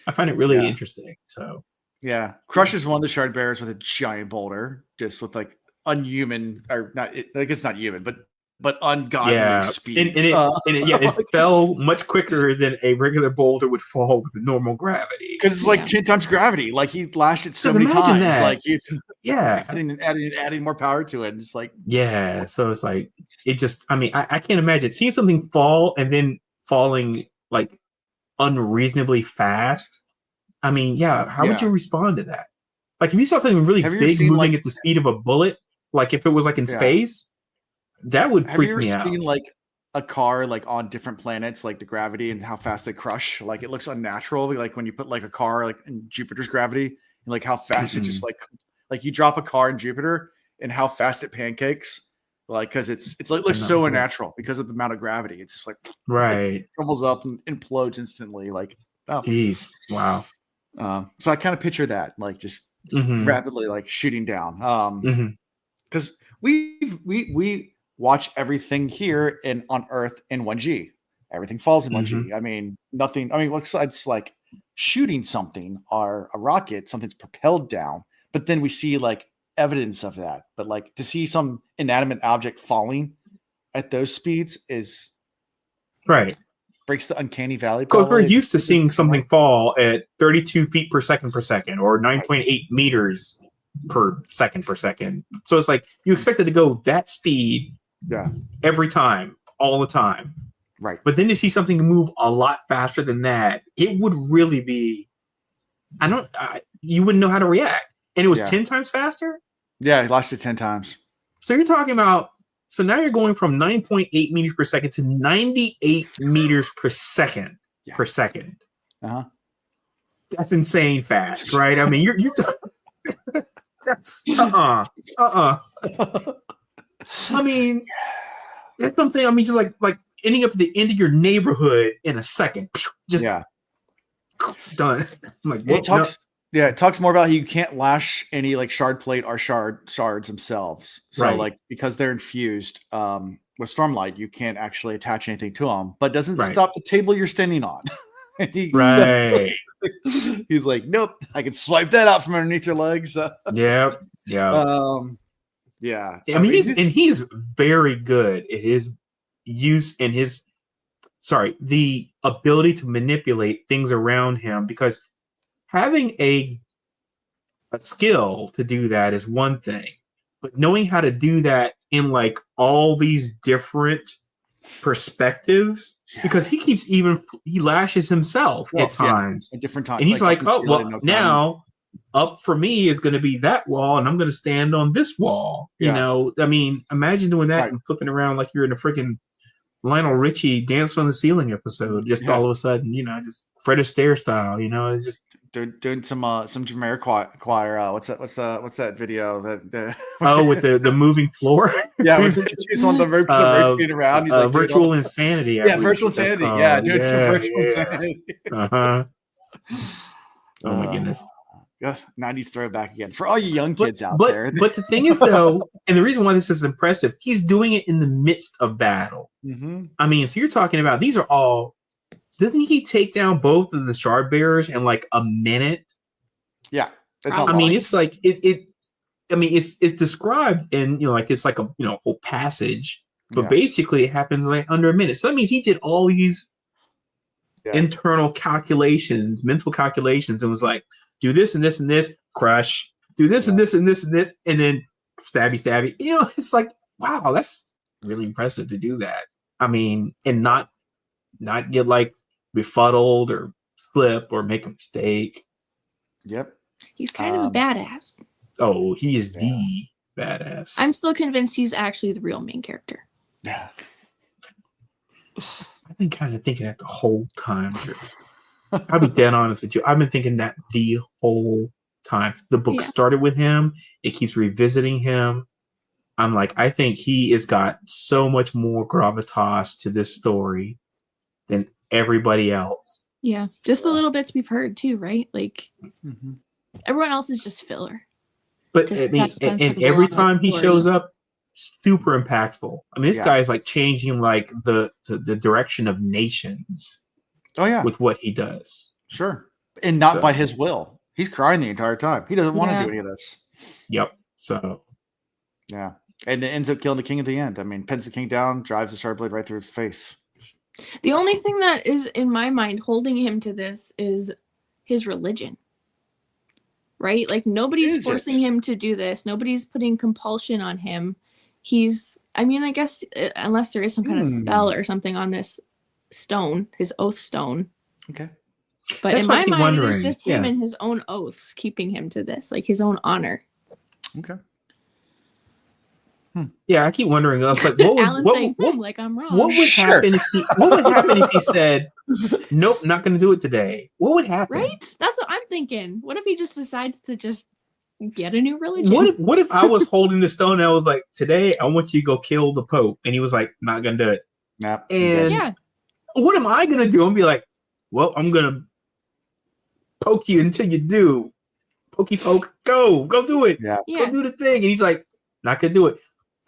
I find it really interesting. So yeah, crushes one of the shard bearers with a giant boulder, just with like unhuman or not. I guess not human, but ungodly speed. And it fell much quicker than a regular boulder would fall with the normal gravity. Because it's like 10 times gravity. Like he lashed it so many times. That. Like adding more power to it. It's like So it's like it just. I mean, I can't imagine seeing something fall and then falling like unreasonably fast. I mean, how would you respond to that? Like if you saw something really big moving at the speed of a bullet, like if it was like in space. That would freak me out. Have you ever seen like a car like on different planets, like the gravity and how fast they crush? Like it looks unnatural. Like when you put like a car like in Jupiter's gravity and like how fast it just like you drop a car in Jupiter and how fast it pancakes. Like because it's like looks so unnatural because of the amount of gravity. It's just like crumbles up and implodes instantly. Like jeez, wow. So I kind of picture that like just rapidly like shooting down. Because we watch everything here on Earth in 1G. Everything falls in 1G. I mean, nothing. I mean, it's like shooting something or a rocket, something's propelled down, but then we see like evidence of that. But like to see some inanimate object falling at those speeds is breaks the uncanny valley. Because we're used to seeing something fall at 32 feet per second or 9.8 meters per second. So it's like you expect it to go that speed every time, all the time. Right. But then to see something move a lot faster than that, it would really be you wouldn't know how to react. And it was 10 times faster? Yeah, it lasted 10 times. So you're talking about now you're going from 9.8 meters per second to 98 meters per second per second. That's insane fast, right? I mean, you're that's I mean, that's something. I mean, just like ending up at the end of your neighborhood in a second. Just done. I'm like, it talks more about how you can't lash any like shard plate or shards themselves. So like because they're infused with Stormlight, you can't actually attach anything to them. But doesn't stop the table you're standing on. He's like, nope, I can swipe that out from underneath your legs. I mean, he's very good at his use and the ability to manipulate things around him, because having a skill to do that is one thing, but knowing how to do that in like all these different perspectives, because he lashes himself at times at different times, and he's like oh well now up for me is going to be that wall and I'm going to stand on this wall. You know, I mean, imagine doing that and flipping around like you're in a freaking Lionel Richie Dance on the Ceiling episode, just all of a sudden, you know, just Fred Astaire style, you know, it's just doing some Jamiroquai. What's that video that with the moving floor? With the on the rotating around. He's like virtual insanity. Virtual insanity. Doing some virtual insanity. Oh my goodness. 90s throwback again for all you young kids out there. But the thing is, though, and the reason why this is impressive, he's doing it in the midst of battle. I mean, so you're talking about these are all. Doesn't he take down both of the shard bearers in like a minute? Yeah, I mean, it's like it. I mean, it's described in like it's like a whole passage, but basically it happens like under a minute. So that means he did all these internal calculations, mental calculations, and was like, do this and this and this, crush. Do this and this and this and this, and then stabby. You know, it's like, wow, that's really impressive to do that. I mean, and not get like befuddled or slip or make a mistake. Yep. He's kind of a badass. Oh, he is the badass. I'm still convinced he's actually the real main character. Yeah. I've been kind of thinking that the whole time. I'll be dead honest with you. I've been thinking that the whole time. The book started with him. It keeps revisiting him. I'm like, I think he has got so much more gravitas to this story than everybody else. Yeah, just the little bits we've heard too, right? Like everyone else is just filler. But I mean, and every time he shows up, super impactful. I mean, this guy is like changing like the direction of nations. Oh yeah, with what he does. Sure, and not by his will. He's crying the entire time. He doesn't want to do any of this. Yep. So yeah, and it ends up killing the king at the end. I mean, pins the king down, drives the sharp blade right through his face. The only thing that is in my mind holding him to this is his religion. Right? Like nobody's forcing him to do this. Nobody's putting compulsion on him. I mean, I guess unless there is some kind of spell or something on this stone, his oath stone. Okay. But in my mind, it is just him and his own oaths keeping him to this, like his own honor. Okay. Yeah, I keep wondering. I was like, what, like I'm wrong. What would happen if he said, "Nope, not going to do it today"? What would happen? Right? That's what I'm thinking. What if he just decides to just get a new religion? What if I was holding the stone and I was like, "Today, I want you to go kill the Pope," and he was like, "Not going to do it." Nah. And what am I going to do? I'm be like, "Well, I'm going to poke you until you do. Pokey poke, go do it. Yeah. Go do the thing." And he's like, "Not going to do it."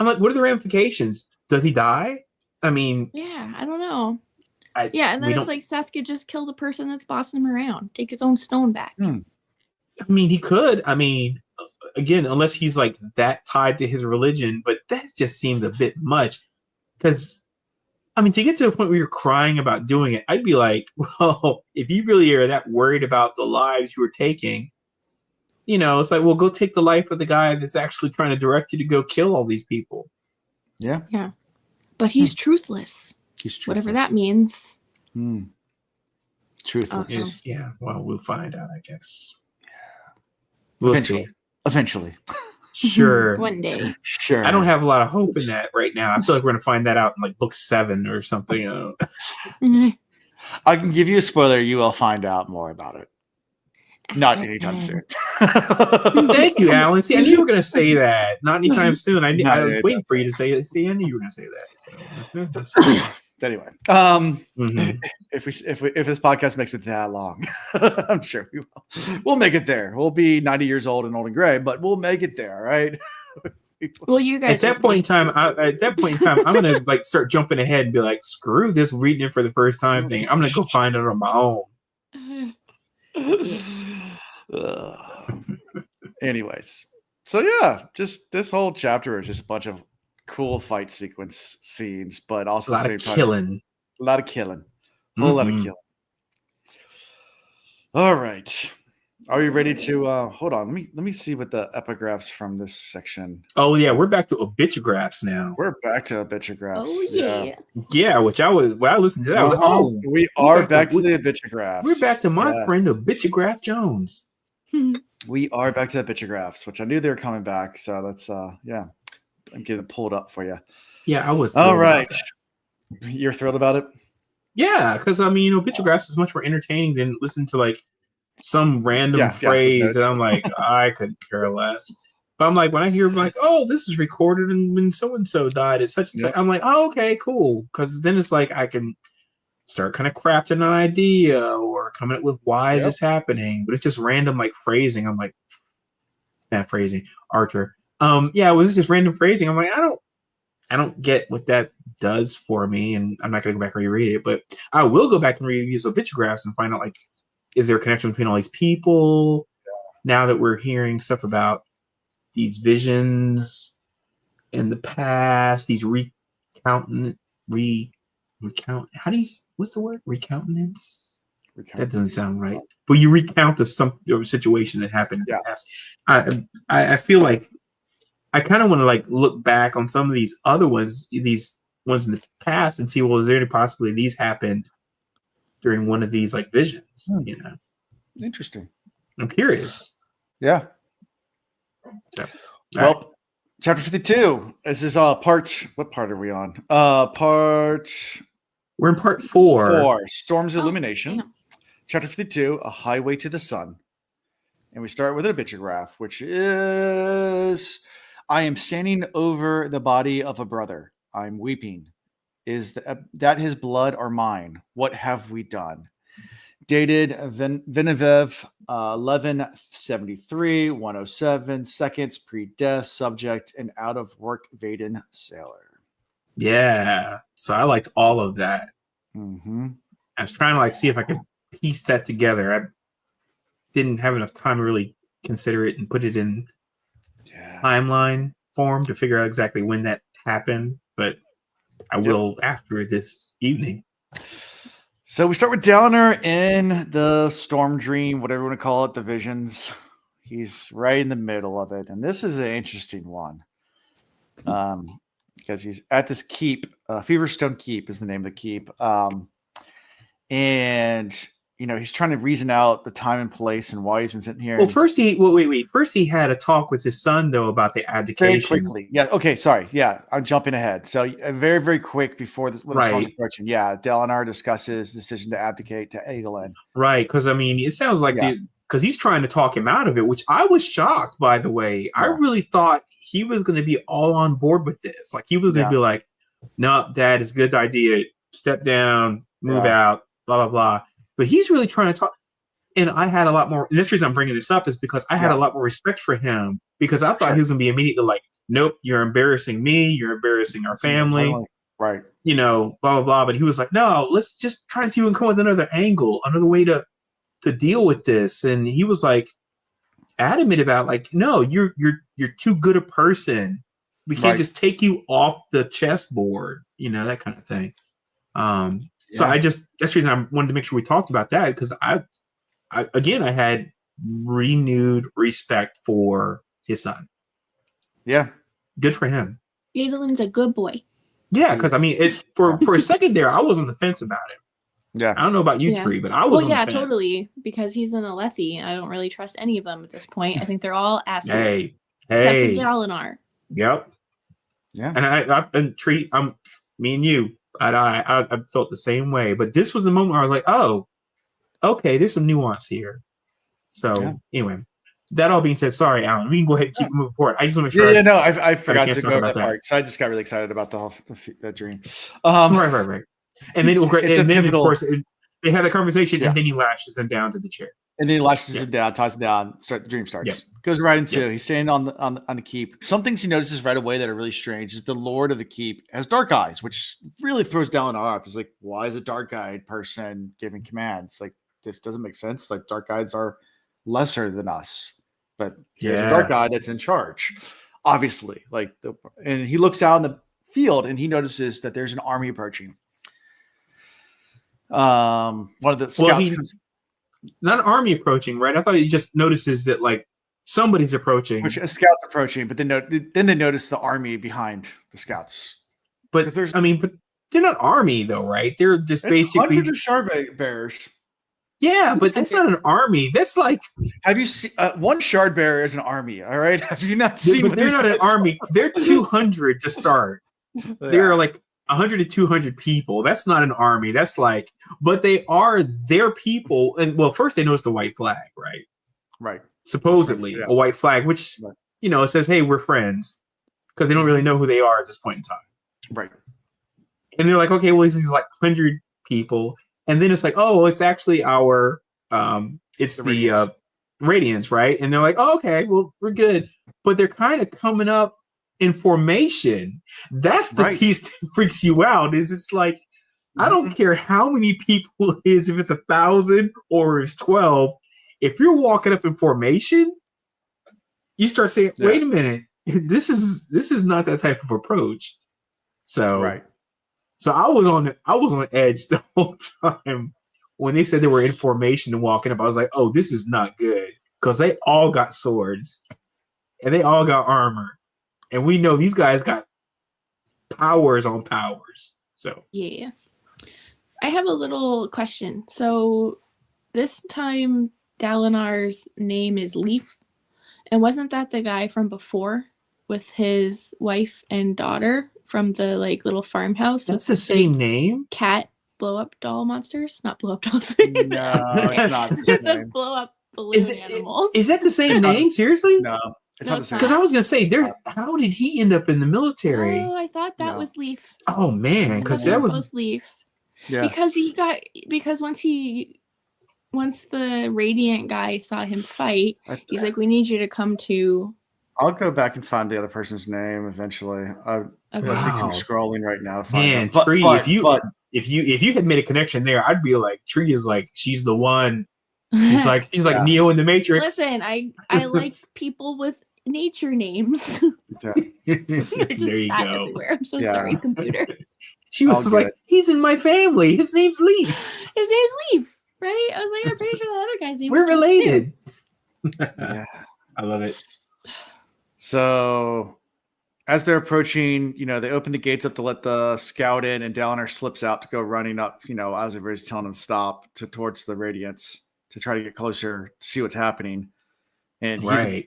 I'm like, what are the ramifications? Does he die? I mean... Yeah, I don't know. And then it's like Seth could just kill the person that's bossing him around. Take his own stone back. I mean, he could. I mean, again, unless he's like that tied to his religion, but that just seems a bit much. Because, I mean, to get to a point where you're crying about doing it, I'd be like, well, if you really are that worried about the lives you were taking, you know, it's like, well, go take the life of the guy that's actually trying to direct you to go kill all these people. Yeah. Yeah. But he's truthless. He's truthless. Whatever that means. Truthless. Yeah. Well, we'll find out, I guess. We'll see. Eventually. Sure. One day. Sure. I don't have a lot of hope in that right now. I feel like we're going to find that out in like book 7 or something. I can give you a spoiler. You will find out more about it. Not anytime soon. Thank you, Alan. See, I knew you were going to say that. Not anytime soon. I was waiting for you to say it. See, I knew you were going to say that. So. Anyway, if this podcast makes it that long, I'm sure we will. We'll make it there. We'll be 90 years old and old and gray, but we'll make it there, right? Well, you guys. At that point in time, I'm going to like start jumping ahead and be like, screw this reading it for the first time thing. I'm going to go find it on my own. Anyways, so yeah, just this whole chapter is just a bunch of cool fight sequence scenes, but also a lot of killing. A lot of killing. A whole lot of killing. All right. Are you ready to hold on? Let me see what the epigraphs from this section. Oh yeah, we're back to obitugraphs now. We're back to obitugraphs. Oh yeah. Yeah, when I listened to that, I was like, we are back to the obitugraphs. We're back to my friend Obitugraph Jones. We are back to obitugraphs, which I knew they were coming back. So that's I'm getting it pulled up for you. Yeah, I was. All right. You're thrilled about it? Yeah, because I mean, obitugraphs is much more entertaining than listening to like some random phrase that I'm like, I could care less. But I'm like, when I hear like, oh, this is recorded and when so and so died at such and such, I'm like, oh, okay, cool. Because then it's like I can start kind of crafting an idea or coming up with why is this happening. But it's just random like phrasing. I'm like, not phrasing, Archer. It was just random phrasing. I'm like, I don't get what that does for me, and I'm not gonna go back and reread it, but I will go back and read these obitugraphs and find out like, is there a connection between all these people? Now that we're hearing stuff about these visions in the past, these recount. What's the word? Recountenance? That doesn't sound right. But you recount the situation that happened in the past. I feel like I kind of want to like look back on some of these other ones, these ones in the past, and see, well, is there any possibility these happened during one of these like visions? You know, interesting. I'm curious. Yeah. So, well, chapter 52. This is part. What part are we on? We're in part 4. Storm's Illumination. Damn. Chapter 52. A Highway to the Sun. And we start with an epigraph, which is, I am standing over the body of a brother. I'm weeping. Is that his blood or mine? What have we done? Dated Venevev 1173, 107 seconds pre-death, subject, an out-of-work Vaden sailor. Yeah. So I liked all of that. Mm-hmm. I was trying to like see if I could piece that together. I didn't have enough time to really consider it and put it in timeline form to figure out exactly when that happened, but I will after this evening. So we start with Dalinar in the Storm Dream, whatever you want to call it, the visions. He's right in the middle of it, and this is an interesting one. Because he's at this keep, Feverstone Keep is the name of the keep. And he's trying to reason out the time and place and why he's been sitting here. Well, first he had a talk with his son though about the abdication. Very quickly, yeah. Okay, sorry, yeah, I'm jumping ahead. So very, very quick before the storm's approaching. Yeah, Dalinar discusses the decision to abdicate to Aegelin. Right, because I mean, it sounds like because he's trying to talk him out of it, which I was shocked. By the way, I really thought he was going to be all on board with this. Like he was going to be like, "No, Dad, it's a good idea. Step down, move out, blah blah blah." But he's really trying to talk. And I had a lot more. And this reason I'm bringing this up is because I had a lot more respect for him because I thought he was going to be immediately like, "Nope, you're embarrassing me. You're embarrassing our family." Right. Blah blah blah. But he was like, "No, let's just try and see if we can come with another angle, another way to deal with this." And he was like adamant about like, "No, you're too good a person. We can't just take you off the chessboard." That kind of thing. So that's the reason I wanted to make sure we talked about that because I had renewed respect for his son. Yeah, good for him. Aegelin's a good boy. Yeah, because I mean, for a second there, I was on the fence about him. Yeah, I don't know about you, Tree, but I was. Well, yeah, totally, because he's an Alethi, and I don't really trust any of them at this point. I think they're all assholes. Hey, except for Dalinar. Yep. Yeah, and I've been Tree. Me and you. I felt the same way, but this was the moment where I was like, "Oh, okay, there's some nuance here." So anyway, that all being said, sorry, Alan, we can go ahead and keep moving forward. I just want to make sure. I forgot to go that part because I just got really excited about the dream. Right. And then of course, they had a conversation, and then he lashes him down to the chair. And then he lashes him down, ties him down. The dream starts. Yep. Goes right into. He's standing on the keep. Some things he notices right away that are really strange is the Lord of the Keep has dark eyes, which really throws Dalinar off. He's like, why is a dark-eyed person giving commands? Like, this doesn't make sense. Like, dark-eyeds are lesser than us, but there's a dark-eyed that's in charge. Obviously, and he looks out in the field and he notices that there's an army approaching. One of the scouts. Not an army approaching, right? I thought he just notices that like somebody's approaching. Which a scout's approaching, but then they notice the army behind the scouts. But they're not army though, right? They're just basically hundreds of shard bearers. Yeah, but that's not an army. That's like have you seen one shard bearer is an army? All right, have you not seen? But they're not an army. They're 200 to start. They're like 100 to 200 people. That's not an army. That's like, but they are their people. And well, first they notice the white flag, right? Right. Supposedly a white flag, which it says, "Hey, we're friends," because they don't really know who they are at this point in time. Right. And they're like, "Okay, well, these like 100 people," and then it's like, "Oh, well, it's actually our, it's the Radiance, right?" And they're like, "Oh, okay, well, we're good," but they're kind of coming up in formation. That's the piece that freaks you out. Is it's like, I don't care how many people it is, if it's 1,000 or it's 12. If you're walking up in formation, you start saying, "Wait a minute, this is not that type of approach." So, so I was on edge the whole time when they said they were in formation and walking up. I was like, "Oh, this is not good," because they all got swords and they all got armor. And we know these guys got powers on powers. So yeah, I have a little question. So this time Dalinar's name is Leaf, and wasn't that the guy from before with his wife and daughter from the like little farmhouse? That's the same name. Cat blow up doll monsters, not blow up dolls. No, it's not the the blow up balloon animals. Is that the same name? Seriously? No, it's not the same. Because I was gonna say, how did he end up in the military? Oh, I thought that was Leaf. Oh man, because that was Leaf. Yeah. Because once the Radiant guy saw him fight, he's like, "We need you to come to." I'll go back and find the other person's name eventually. I'm scrolling right now to find Man, her. Tree, if you had made a connection there, I'd be like, Tree is like, she's the one. She's like Neo in the Matrix. Listen, I like people with nature names. There you go. Everywhere. I'm so sorry, computer. She was like, he's in my family. His name's Leaf. His name's Leaf, right? I was like, I'm pretty sure the other guy's name. We're related. Yeah, I love it. So, as they're approaching, they open the gates up to let the scout in, and Dalinar slips out to go running up. As everybody's telling him to stop towards the Radiance to try to get closer to see what's happening. And he's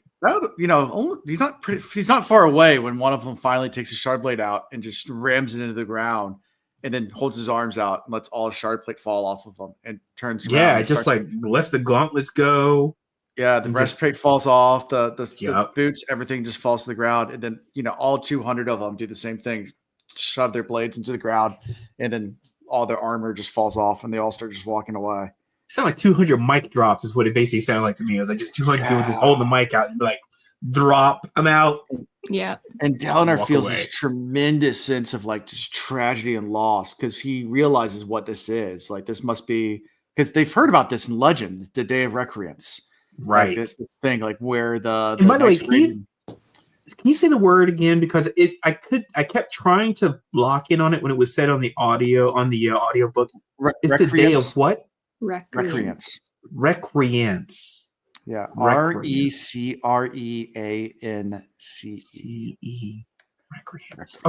not far away when one of them finally takes a shard blade out and just rams it into the ground, and then holds his arms out and lets all shard plate fall off of him and turns around. Yeah, just lets the gauntlets go. Yeah, the breastplate falls off, the boots, everything just falls to the ground, and then all 200 of them do the same thing, shove their blades into the ground, and then all their armor just falls off, and they all start just walking away. It sounded like 200 mic drops is what it basically sounded like to me. It was like just 200 people just hold the mic out and be like, drop, I'm out. Yeah. And Dalinar feels this tremendous sense of just tragedy and loss because he realizes what this is. This must be because they've heard about this in legend, the Day of Recreance. Right. This thing where the and by the way, can you say the word again? Because I kept trying to lock in on it when it was said on the audio book. It's the day of what? Recreance. Yeah. Recreance. Recreance.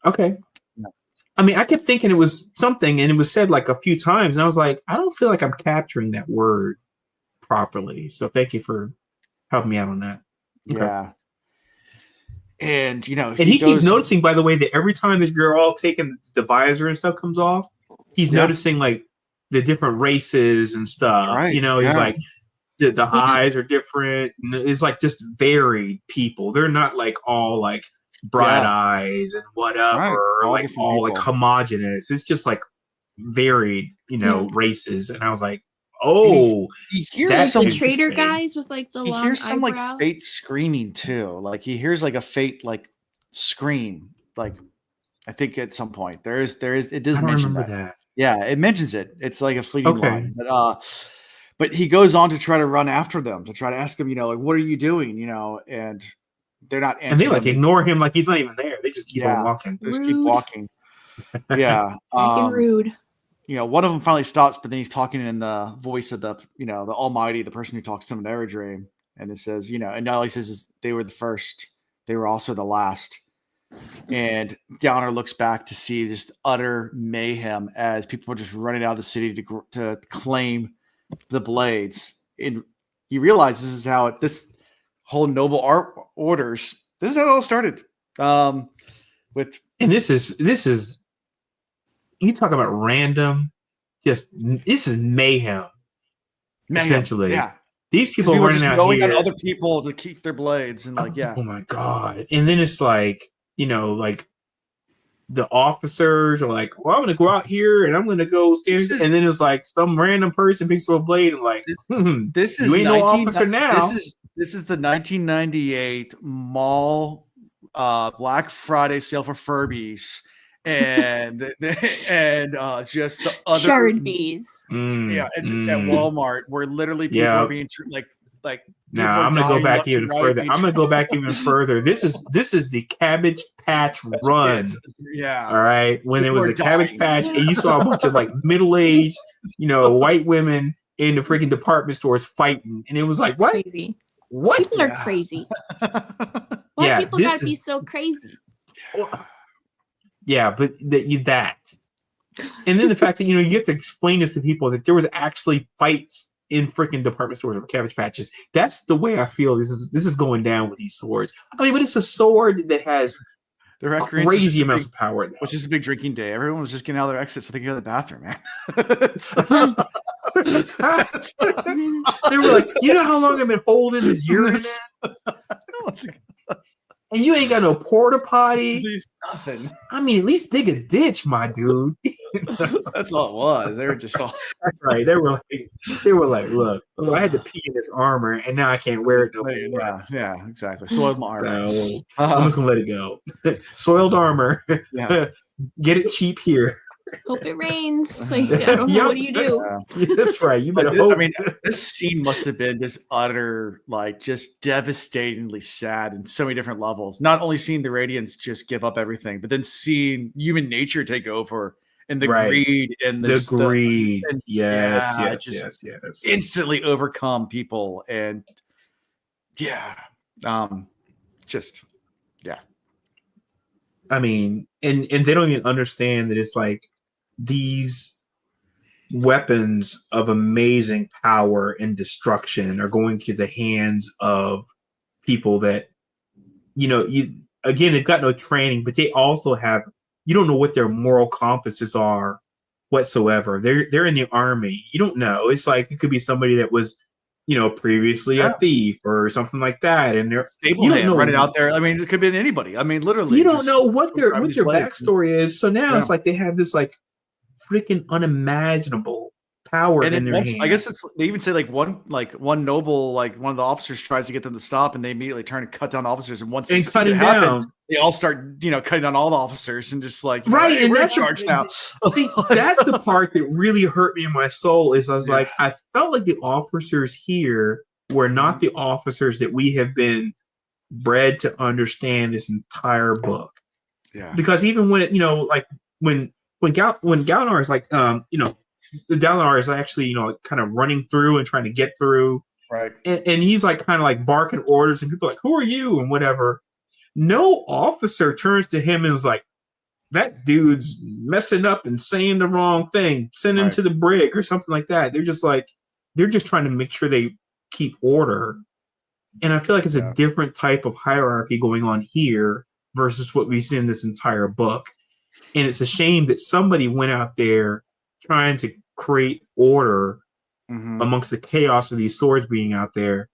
Okay. Yeah. I mean, I kept thinking it was something, and it was said a few times, and I was like, I don't feel like I'm capturing that word properly. So thank you for helping me out on that. Okay. Yeah. And he keeps noticing, by the way, that every time that you're all taking the visor and stuff comes off, he's noticing the different races and stuff. Right. He's like the eyes are different. It's just varied people. They're not all bright eyes and whatever, right. all homogenous. It's just varied, races. And I was like, oh, he hears some traitor guys with the long eyebrows. He hears some fate screaming too. He hears a fate scream. I think at some point there is it does mention that. Yeah, it mentions it. It's a fleeting line. But he goes on to try to run after them, to try to ask them, what are you doing? And they're not answering. And they ignore him like he's not even there. They just keep on walking. They just keep walking. Yeah. Freaking rude. One of them finally stops, but then he's talking in the voice of the Almighty, the person who talks to him in every dream. And it says, and all he says is they were the first. They were also the last. And Downer looks back to see just utter mayhem as people are just running out of the city to claim the blades. And he realizes this is how this whole noble art orders. This is how it all started. This is you talk about random. This is mayhem. Essentially, yeah. These people are running just out going here on other people to keep their blades and Oh my god! And then it's the officers are like, well, I'm going to go out here and I'm going to go stand. And then it's some random person picks up a blade and this is you ain't no officer now. This is the 1998 mall Black Friday sale for Furbies and just the other Sharpies. At Walmart where literally people are being Now I'm gonna go back even further. I'm gonna go back even further. This is the Cabbage Patch run. Yeah. All right. When there was a Cabbage Patch and you saw a bunch of middle-aged, white women in the freaking department stores fighting, and it was what? Crazy. What? People are crazy. Why people gotta be so crazy? Yeah, but that. And then the fact that you have to explain this to people that there was actually fights in freaking department stores with Cabbage Patches. That's the way I feel this is going down with these swords. I mean, but it's a sword that has crazy amounts of power. Which is a big drinking day. Everyone was just getting out of their exits so they could go to the bathroom, man. They were like, you know how long I've been holding this urine? And you ain't got no porta potty. There's nothing. I mean, at least dig a ditch, my dude. That's all it was. They were just all right. They were like, look, I had to pee in this armor, and now I can't wear it no more. Yeah, exactly. Soiled my armor. So, I'm just gonna let it go. Soiled armor. Yeah. Get it cheap here. Hope it rains. Like, I don't know. What do you do? Yeah, that's right. You better hope. I mean, this scene must have been just utter, like, just devastatingly sad in so many different levels. Not only seeing the Radiants just give up everything, but then seeing human nature take over and the greed and the greed. Yes. Instantly overcome people and I mean, and they don't even understand that it's like these weapons of amazing power and destruction are going to the hands of people that, they've got no training, but they also have, you don't know what their moral compasses are whatsoever. They're in the army. You don't know. It's like it could be somebody that was, previously a thief or something like that, and they're running out there. I mean, it could be anybody. I mean, literally, you don't know what their backstory is. So now it's like they have this like freaking unimaginable power in their hands. I guess they even say like one noble, like one of the officers tries to get them to stop, and they immediately turn and cut down officers. And once they see it happen, they all start cutting down all the officers and just like right. And we're in charge now. See, that's the part that really hurt me in my soul. Is I was like, I felt like the officers here were not the officers that we have been bred to understand this entire book. Yeah, because even when it, like when Dalinar is like, the Dalinar is actually, kind of running through and trying to get through. Right. And he's like kind of like barking orders and people are like, who are you? And whatever. No officer turns to him and is like, that dude's messing up and saying the wrong thing. Send him to the brig or something like that. They're just trying to make sure they keep order. And I feel like it's a different type of hierarchy going on here versus what we see in this entire book. And it's a shame that somebody went out there trying to create order amongst the chaos of these swords being out there,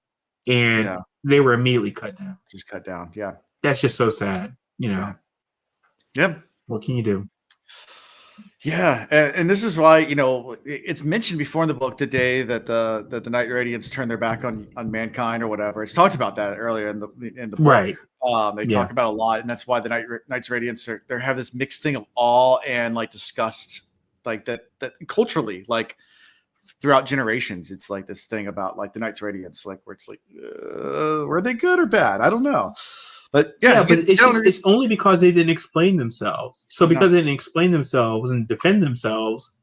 and they were immediately cut down. Just cut down, yeah. That's just so sad, Yep. What can you do? Yeah, and this is why it's mentioned before in the book today that the Night Radiants turn their back on mankind or whatever. It's talked about that earlier in the book. Right. They talk about a lot, and that's why the Knights Radiants they have this mixed thing of awe and like disgust, like that culturally, like throughout generations, it's like this thing about like the Knights Radiants, like where it's like, were they good or bad? I don't know. But but it's only because they didn't explain themselves. So because they didn't explain themselves and defend themselves,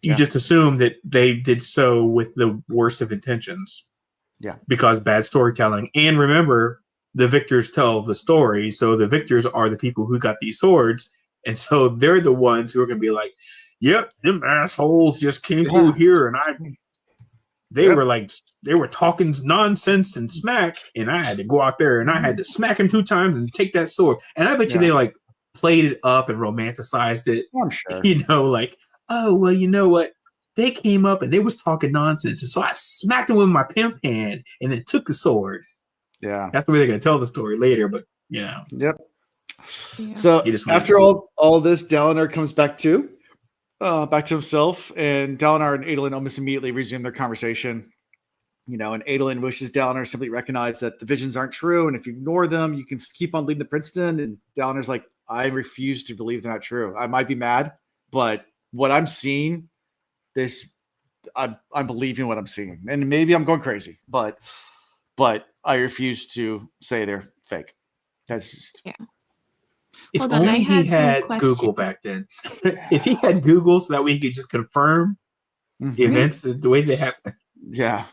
you just assume that they did so with the worst of intentions. Yeah. Because bad storytelling. And remember, the victors tell the story. So the victors are the people who got these swords. And so they're the ones who are going to be like, yep, them assholes just came through here and they were like, they were talking nonsense and smack, and I had to go out there and I had to smack him 2 times and take that sword. And I bet you they like played it up and romanticized it. I'm sure. Like, oh, well, you know what? They came up and they was talking nonsense. And so I smacked them with my pimp hand and then took the sword. Yeah. That's the way they're going to tell the story later, but Yep. Yeah. So after all this, Dalinar comes back to himself, and Dalinar and Adolin almost immediately resume their conversation. And Adolin wishes Dalinar simply recognize that the visions aren't true, and if you ignore them, you can keep on leading the Princeton. And Dalinar's like, I refuse to believe they're not true. I might be mad, but what I'm seeing, I'm believing what I'm seeing, and maybe I'm going crazy, but I refuse to say they're fake. That's just If only he had Google back then. If he had Google so that way he could just confirm the events the way they happen. Yeah.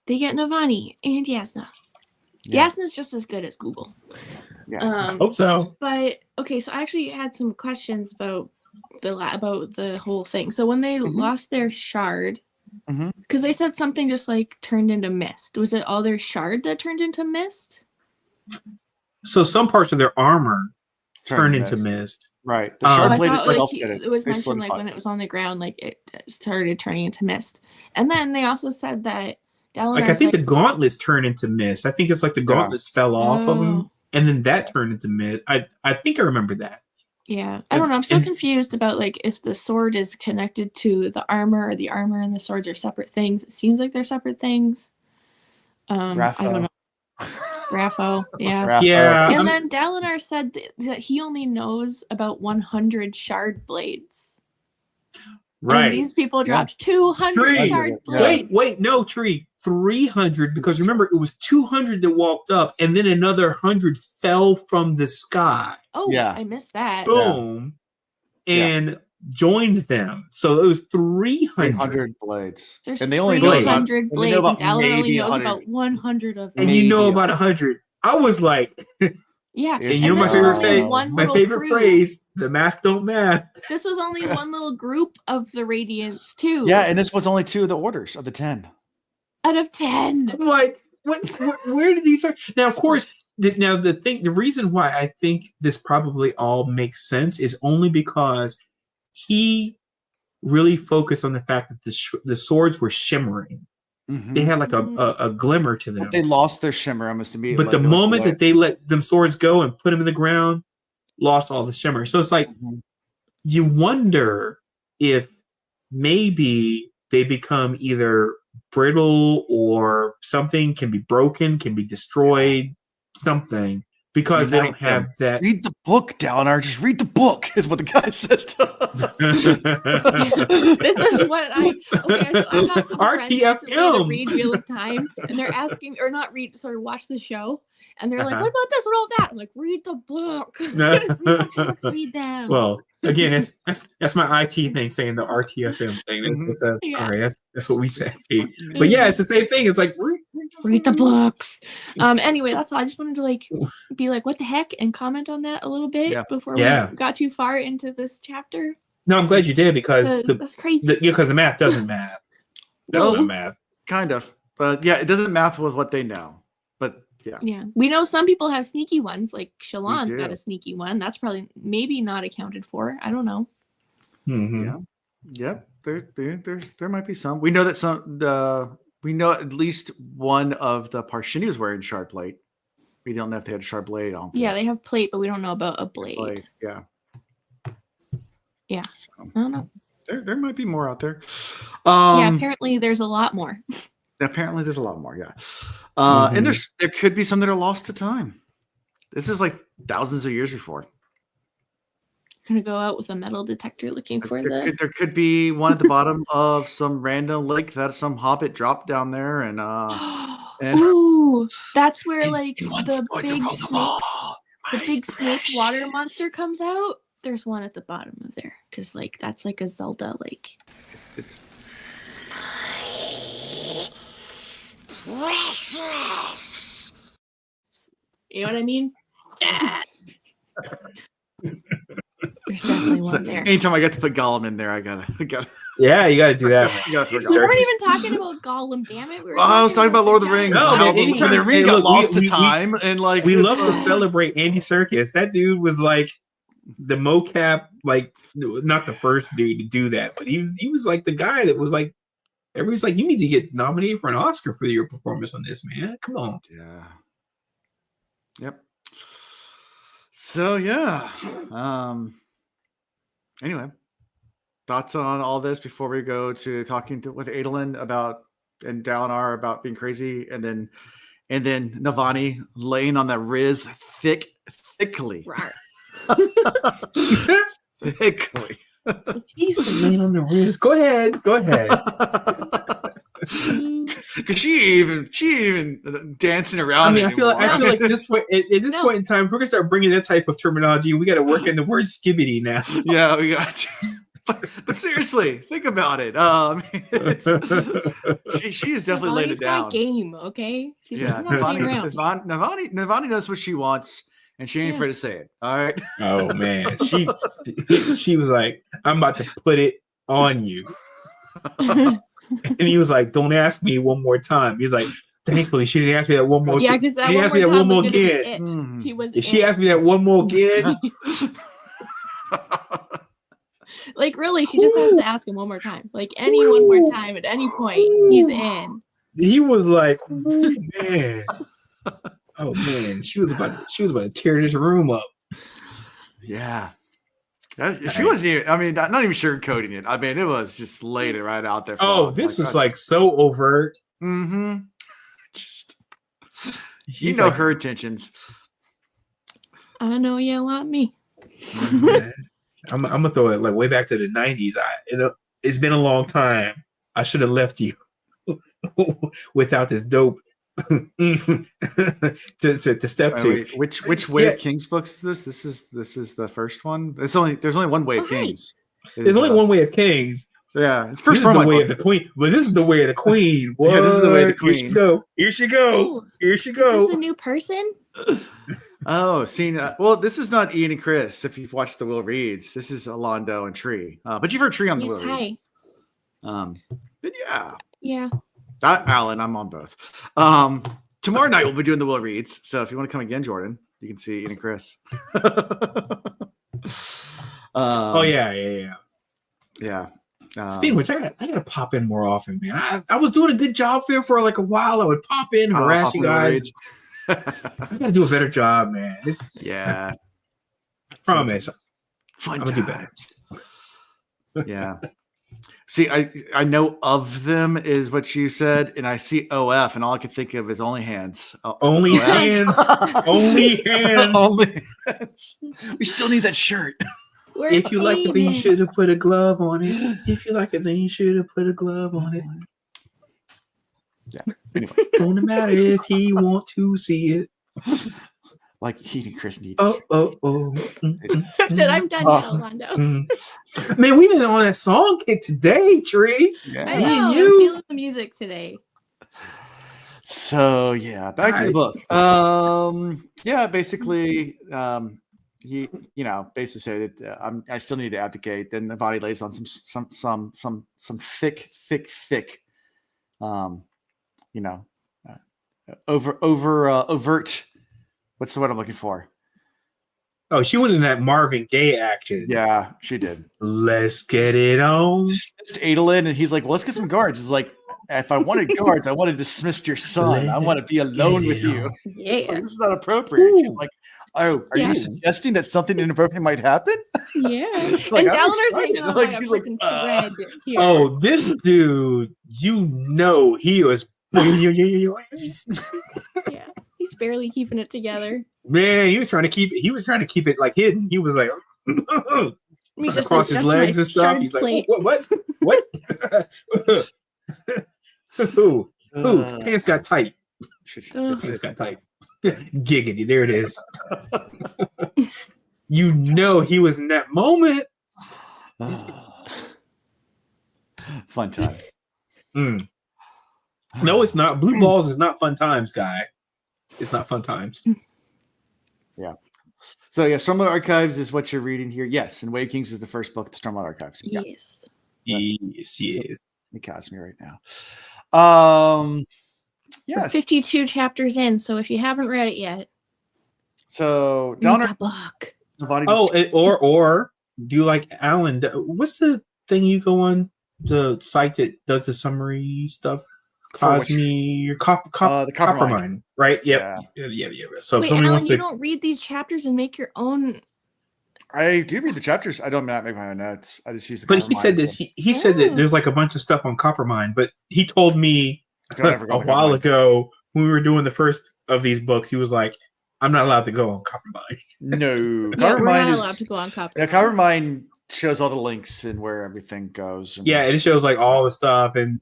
They get Navani and Yasna. Yeah. Yasna's just as good as Google. Yeah. I hope so. But okay, so I actually had some questions about the whole thing. So when they lost their shard, because they said something just like turned into mist. Was it all their shard that turned into mist? So some parts of their armor turned into mist. Right. The shard blade itself did it. It was mentioned like when it was on the ground, like it started turning into mist. And then they also said that Dalinar, I think the gauntlets turn into mist. I think it's like the gauntlets fell off of him, and then that turned into mist. I think I remember that. Yeah, I don't know. I'm still confused about like if the sword is connected to the armor, or the armor and the swords are separate things. It seems like they're separate things. I don't know. Rapho, yeah. Yeah. And then Dalinar said that he only knows about 100 shard blades. Right. And these people dropped 200 shard blades. Wait, no, Tree. 300, because remember, it was 200 that walked up, and then another 100 fell from the sky. Oh, yeah. I missed that. Boom. And joined them. So it was 300 blades. There's and they only 300 blades, and Dalinar only knows about 100 of them. And you know about 100. I was like... Yeah, and you know my favorite phrase, the math don't math. This was only one little group of the Radiants, too. Yeah, and this was only 2 of the orders of the 10. Out of 10. I'm like, where did these start? Now, of course, the reason why I think this probably all makes sense is only because he really focused on the fact that the swords were shimmering. Mm-hmm. They had like a glimmer to them. But they lost their shimmer almost immediately. But the moment that they let them swords go and put them in the ground, lost all the shimmer. So it's like, you wonder if maybe they become either brittle or something can be broken, can be destroyed, something. Because they don't have that. Read the book, Dalinar. Just read the book, is what the guy says to This is what I'm not some RTFM. Read Wheel of Time, and they're asking, or not read, sort of watch the show, and they're like, "What about this? What about that?" I'm like, "Read the book. Read the books. Read them." Well, again, that's my IT thing saying the RTFM thing. Sorry, that's what we say. But yeah, it's the same thing. It's like read the books. Anyway, that's all. I just wanted to be like, what the heck, and comment on that a little bit before we got too far into this chapter. No, I'm glad you did, because that's crazy. Because the math doesn't math. Doesn't math. Kind of, but yeah, it doesn't math with what they know. But yeah, we know some people have sneaky ones. Like Shallan's got a sneaky one. That's probably maybe not accounted for. I don't know. Mm-hmm. Yeah. There might be some. We know that we know at least one of the Parshini was wearing shard plate. We don't know if they had a shard blade on. Yeah, they have plate, but we don't know about a blade. Yeah. Yeah. So, I don't know. There might be more out there. Apparently there's a lot more. Apparently there's a lot more, yeah. And there could be some that are lost to time. This is like thousands of years before. Gonna go out with a metal detector looking for there could be one at the bottom of some random lake that some hobbit dropped down there, and ooh, that's where like the big snake water monster comes out. There's one at the bottom of there, because like that's like a Zelda lake. It's precious. You know what I mean? Yeah. There's definitely one there. Anytime I get to put Gollum in there, I gotta. Yeah, you gotta do that. We weren't even talking about Gollum, damn it. I was talking about Lord of the Rings. No, man, anytime the ring got lost to time, and like we love to celebrate Andy Serkis. That dude was like the mocap, like not the first dude to do that, but he was like the guy that was like, everybody's like, you need to get nominated for an Oscar for your performance on this, man. Come on. Yeah. Yep. So yeah. Anyway, thoughts on all this before we go to talking with Adolin and Dalinar about being crazy, and then Navani laying on that Riz thickly. Thickly. He's laying on the Riz. Go ahead. Because she even dancing around. I mean, I feel like at this point, at this point in time, we're gonna start bringing that type of terminology. We got to work in the word skibbity now. Yeah, we got to. But seriously, think about it. She is definitely laid it down. Game, okay. She's not playing around. Navani knows what she wants, and she ain't afraid to say it. All right. Oh man, she was like, "I'm about to put it on you." And he was like, "Don't ask me one more time." He's like, "Thankfully, she didn't ask me that one more time." Yeah, because that one more time was again. He was. If she asked me that one more again, Like, really, she just has to ask him one more time. Like, one more time at any point, he's in. He was like, man. Oh man, she was about to tear this room up. Yeah. She wasn't even, I mean, not even sugarcoating it. I mean, it was just laid it right out there. Oh, this was like so overt. Mm-hmm. Just, you know, her intentions. I know you want me. I'm gonna throw it like way back to the 90s. It's been a long time. I should have left you without this dope to step to. Wait, which Way of Kings books is this? This is the first one. There's only one Way of Kings. There's only one Way of Kings. Yeah, it's first this is the Way of the Queen, but this is the Way of the Queen. What? Yeah, this is the Way of the Queen. Here she go. Here she go. Is this a new person? Oh, seen. Well, this is not Ian and Chris. If you've watched the Will Reads, this is Alondo and Tree. But you've heard Tree on the Will Reads. But yeah. Alan, I'm on both. Tomorrow night we'll be doing the Will Reads. So if you want to come again, Jordan, you can see Ian and Chris. Yeah. Speaking of which, I gotta pop in more often, man. I was doing a good job there for like a while. I would pop in, harass you guys. I gotta do a better job, man. I promise. Fun I'm gonna do better. Yeah. See, I know of them is what you said, and I see OF, and all I can think of is Only Hands. Only Hands. Only Hands. Only Hands. We still need that shirt. If you like it, then you should have put a glove on it. If you like it, then you should have put a glove on it. Yeah. Anyway, don't matter if he want to see it. Like he and Chris need. That's it. I'm done now, Alondo. Man, we didn't on that song kick today, Tree. Yeah. I know. I'm feeling the music today. So yeah, back to the book. Basically, he, basically said that I still need to abdicate. Then Navani lays on some thick, overt. What's the word I'm looking for? Oh, she went in that Marvin Gaye action. Yeah, she did. Let's get it on. Dismissed Adolin, and he's like, "Well, let's get some guards." He's like, "If I wanted guards, I want to dismiss your son. I want to be alone with you." Yeah, like, this is not appropriate. She's like, "Oh, are you suggesting that something inappropriate might happen?" Yeah, like, and Dalinar's like, he's like, "Oh, this dude, he was." Yeah. He's barely keeping it together. Man, he was trying to keep it like hidden. He was like across his legs and stuff. He's like, what? Who? Pants got tight. Pants got tight. Giggity. There it is. He was in that moment. Fun times. No, it's not. Blue balls is not fun times, guy. It's not fun times. Yeah. So yeah, Stormlight Archives is what you're reading here. Yes, and Way of Kings is the first book, the Stormlight Archives. Yeah. Yes. Yes. It costs me right now. Yes. 52 chapters in, so if you haven't read it yet. So Dalinar book. Or do you like Alan? What's the thing you go on the site that does the summary stuff? The Coppermind, right? Yep. Yeah. So wait, somebody Alan, wants to. You don't read these chapters and make your own. I do read the chapters. I don't make my own notes. I just use the. But he said that he said that there's like a bunch of stuff on Coppermind, but he told me a while ago when we were doing the first of these books, he was like, "I'm not allowed to go on Coppermind." No, Coppermind we're not allowed to go on Coppermind. Yeah, Coppermind shows all the links and where everything goes. And it shows like all the stuff and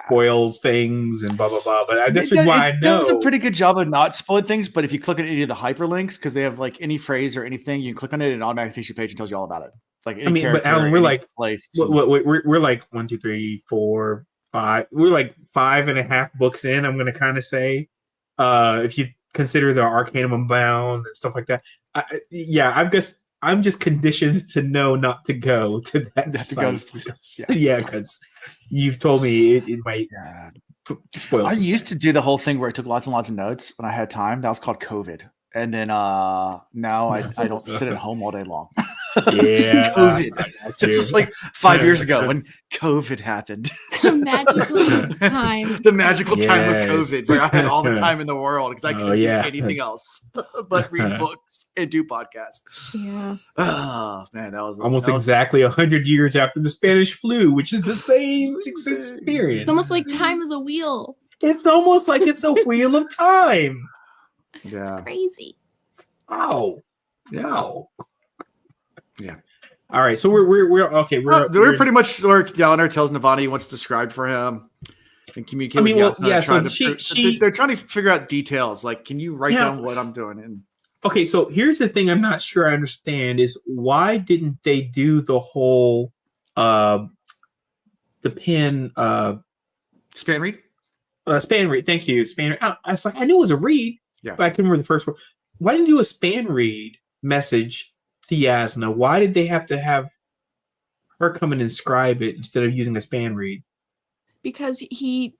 spoils things and blah blah blah. But this is why I know it does a pretty good job of not spoiling things. But if you click on any of the hyperlinks, because they have like any phrase or anything, you can click on it and it automatically takes your page and tells you all about it. Like any but Alan, we're like place. We're like 1, 2, 3, 4, 5. We're like 5.5 books in. I'm gonna kind of say, if you consider the Arcanum Unbound and stuff like that. I'm just conditioned to know not to go to that site. Because you've told me it might spoil. I used to do the whole thing where I took lots and lots of notes when I had time. That was called COVID. And then now I don't sit at home all day long. Yeah. COVID. This was like 5 years ago when COVID happened. The magical time. The magical time of COVID, where I had all the time in the world because I couldn't do anything else but read books and do podcasts. Yeah. Oh man, that was almost exactly 100 years after the Spanish flu, which is the same experience. It's almost like time is a wheel. It's almost like it's a wheel of time. Yeah. It's crazy. Oh. Yeah. Yeah. All right. So we're okay. We're pretty much where Dalinar tells Navani he wants described for him and communicate with Yasna. So they're trying to figure out details. Like, can you write down what I'm doing? And okay, so here's the thing I'm not sure I understand is why didn't they do the whole the pin span read? Span read. Thank you. Span read. I was like, I knew it was a read, but I couldn't remember the first word. Why didn't you do a span read message to Yasna? Why did they have to have her come and inscribe it instead of using a span read? Because he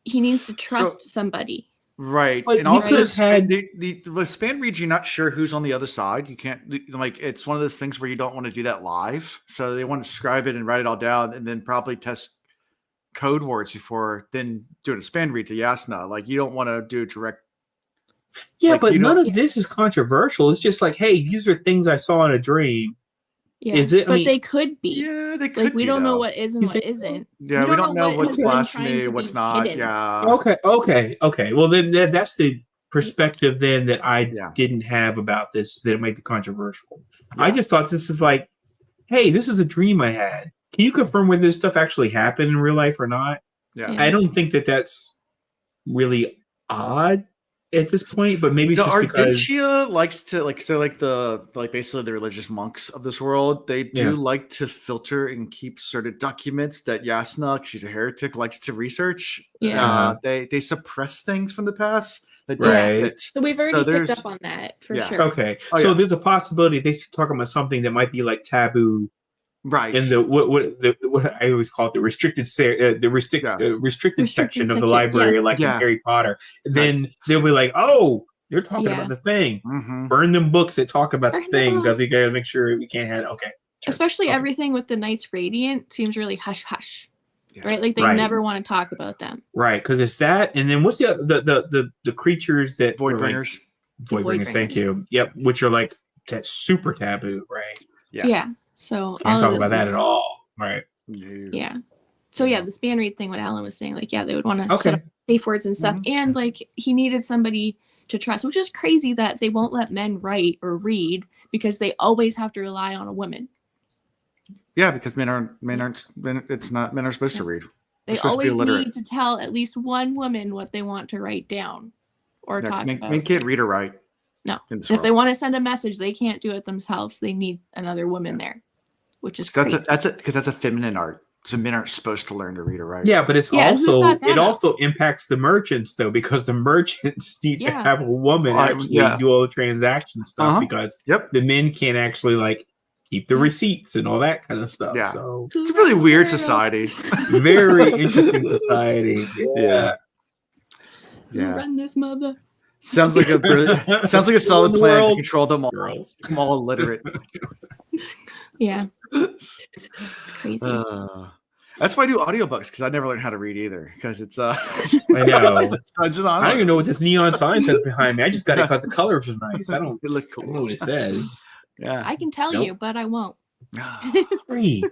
needs to trust somebody. Right. But and also the span reads, you're not sure who's on the other side. You can't, like, it's one of those things where you don't want to do that live. So they want to describe it and write it all down and then probably test code words before then doing a span read to Yasna. Like, you don't want to do a direct. Yeah, like, but none of this is controversial. It's just like, hey, these are things I saw in a dream. Yeah, is it? But they could be. Yeah, they could. Like, we don't know what is and what isn't. Yeah, we don't know what's blasphemy, what's not. Hidden. Yeah. Okay. Well, then that's the perspective then that I didn't have about this. That it might be controversial. Yeah. I just thought this is like, hey, this is a dream I had. Can you confirm whether this stuff actually happened in real life or not? Yeah. I don't think that's really odd at this point, but maybe it's just because Ardintia likes to basically the religious monks of this world. They do like to filter and keep certain documents that Yasna, she's a heretic, likes to research. Yeah, they suppress things from the past. That right. So we've already picked up on that for sure. Okay, so there's a possibility they should talk about something that might be like taboo. Right in the what I always call it the restricted section of the library, like in Harry Potter. And then they'll be like, "Oh, they're talking about the thing. Mm-hmm. Burn them books that talk about the thing because we gotta make sure we can't have." Okay, sure. Especially everything with the Knights Radiant seems really hush hush, right? Like they never want to talk about them, right? Because it's that, and then what's the creatures that Voidbringers? Voidbringers, thank you. Yep, which are like super taboo, right? Yeah. So can't talk about that at all, right? Yeah. So the span read thing, what Alan was saying, like, they would want to set up safe words and stuff, and like he needed somebody to trust, which is crazy that they won't let men write or read because they always have to rely on a woman. Yeah, because men are supposed to read. They always need to tell at least one woman what they want to write down or talk about. Men can't read or write. No. If they want to send a message, they can't do it themselves. They need another woman there, which is crazy. That's a feminine art. So men aren't supposed to learn to read or write. Yeah, but it also impacts the merchants though, because the merchants need to have a woman actually do all the transaction stuff because the men can't actually like keep the receipts and all that kind of stuff. Yeah. So it's a really weird society. Very interesting society. Yeah. Run this mother. Sounds like a solid plan to control them all. Girls. I'm all illiterate. Yeah. It's crazy. That's why I do audiobooks, because I never learned how to read either. Because it's I know. I don't even know what this neon sign says behind me. I just got it because the colors are nice. I don't look cool. know what it says. Yeah. I can tell you, but I won't. Free.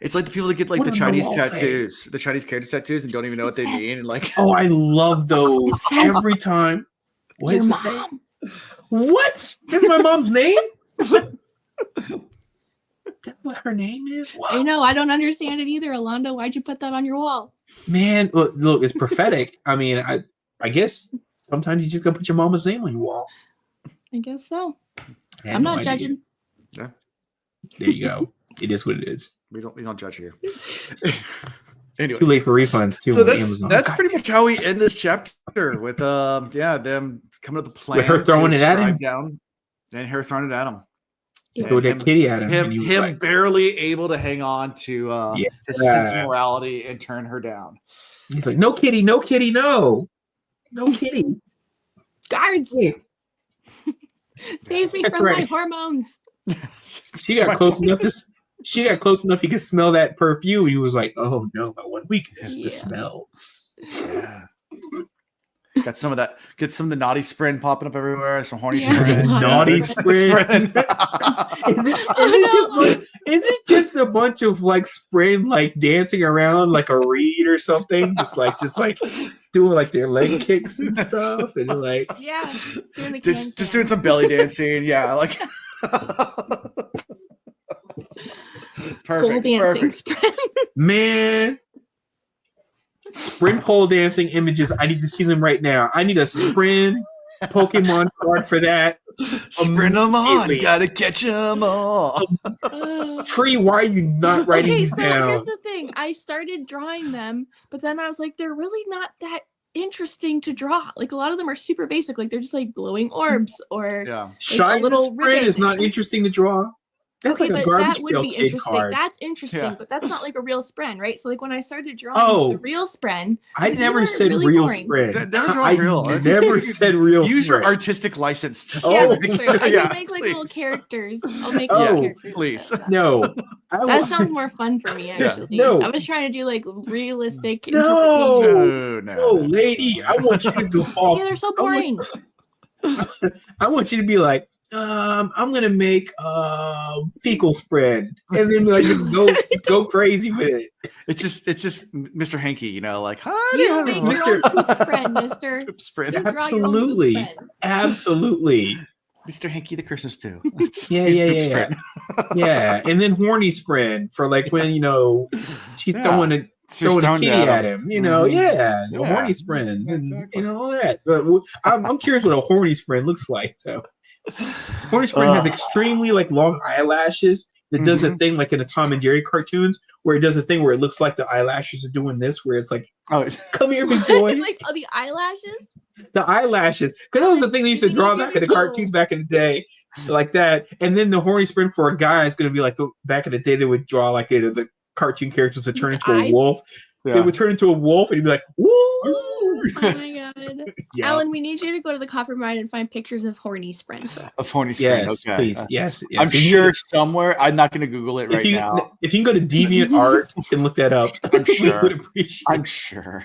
It's like the people that get like the Chinese tattoos, the Chinese character tattoos, and don't even know what they mean. And like, oh, I love those every time. What is his name? What? That's my mom's name? That's what her name is? Wow. I know. I don't understand it either, Alonda. Why'd you put that on your wall? Man, look, it's prophetic. I mean, I guess sometimes you just gotta put your mama's name on your wall. I guess so. I'm not judging. Yeah. There you go. It is what it is. We don't judge here. Anyway, too late for refunds too. So that's pretty much how we end this chapter with them coming up with the plan. With her throwing it at him down, and her throwing it at him. Throw that kitty at him. Him barely able to hang on to his sense of morality and turn her down. He's like, no kitty, no kitty, no kitty. Guards. Save me from my hormones. She got close enough to. She got close enough. He could smell that perfume. He was like, "Oh no, my one weakness: the smells." Yeah. Got some of that. Get some of the naughty sprin popping up everywhere. Some horny sprin. Naughty sprin. Is it just a bunch of like sprin like dancing around like a reed or something? Just like doing like their leg kicks and stuff, and like doing the just doing some belly dancing. Yeah, like perfect. Man. Sprint pole dancing images. I need to see them right now. I need a sprint Pokemon card for that. Sprint them on. Gotta catch them all. Tree, why are you not writing these down? Here's the thing. I started drawing them, but then I was like, they're really not that interesting to draw. Like a lot of them are super basic. Like they're just like glowing orbs or like Shine the Sprint is not interesting to draw. That's okay, like a but garbage that would be interesting. card. That's interesting, but that's not like a real spren, right? So like when I started drawing the real spren, I never said really real spren. Never said real. Use your artistic license. Just I can make like little characters. I'll make characters. Please. No. That sounds more fun for me, actually. No. I was trying to do like realistic No, lady. I want you to go off. Yeah, they're so boring. I want you to be like, I'm gonna make fecal spread, and then like just go crazy with it. It's just Mr. Hanky, you know, like hi, you make your own poop spread, Mister. Poop spread. Absolutely, Mr. Hanky the Christmas poo. Yeah. And then horny spread for like when she's throwing a kitty at him, the horny spread, and all that. But I'm curious what a horny spread looks like, so. Horny Spring has extremely like long eyelashes that does a thing like in the Tom and Jerry cartoons where it does a thing where it looks like the eyelashes are doing this, where it's like, come here, big boy. Like the eyelashes? The eyelashes. Because that was the thing they used to draw back in the cartoons back in the day, like that. And then the horny sprint for a guy is going to be like back in the day they would draw like the cartoon characters to turn into a wolf. Yeah. They would turn into a wolf and he'd be like, woo! Oh my god. Yeah. Alan, we need you to go to the copper mine and find pictures of horny sprint. Of horny sprint, okay. Please. Yes. I'm sure somewhere. I'm not going to Google it right now. If you can go to DeviantArt and look that up, I'm sure.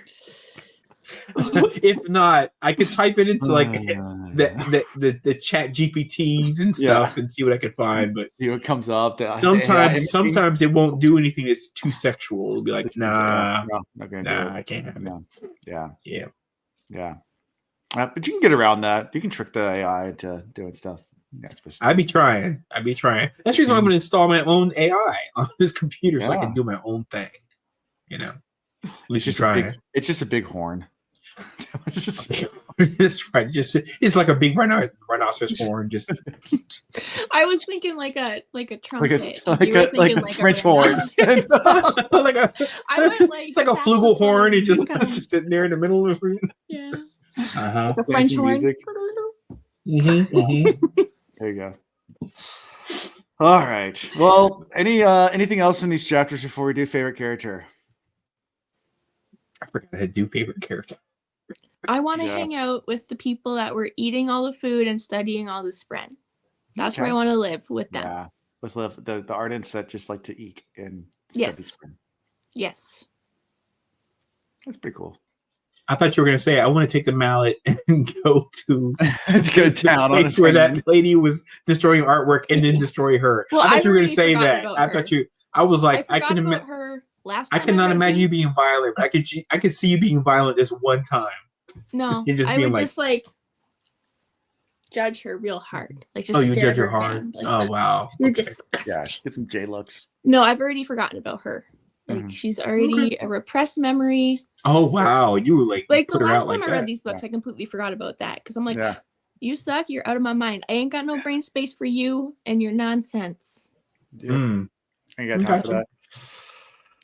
If not, I could type it into like the chat GPTs and stuff and see what I could find. But see what comes up. Sometimes it won't do anything that's too sexual. It'll be like, not gonna do it. I can't have it. Yeah. But you can get around that. You can trick the AI into doing stuff. I'd be trying. That's the reason why I'm going to install my own AI on this computer so I can do my own thing. At least it's just a big horn. That's right. It's like a big rhinoceros horn. Just. I was thinking like a trumpet. Like a French horn. It's like a flugel horn. It just sitting there in the middle of it. Yeah. The French horn. Music. There you go. All right. Well, anything else in these chapters before we do favorite character? I forgot how to do favorite character. I want to hang out with the people that were eating all the food and studying all the spren. That's where I want to live with them. Yeah, with the ardents that just like to eat and study spren. Yes. That's pretty cool. I thought you were going to say, I want to take the mallet and go to town on where that lady was destroying artwork and then destroy her. Well, I thought you were going to say that. I was like, I cannot imagine you being violent. I could see you being violent this one time. No, I would just like judge her real hard. Like just you judge her hard. Like, oh wow, you're disgusting. Yeah, get some J looks. No, I've already forgotten about her. Like she's already a repressed memory. Oh wow, you were like the last time I read these books, I completely forgot about that because I'm like, you suck. You're out of my mind. I ain't got no brain space for you and your nonsense. I ain't got time for that.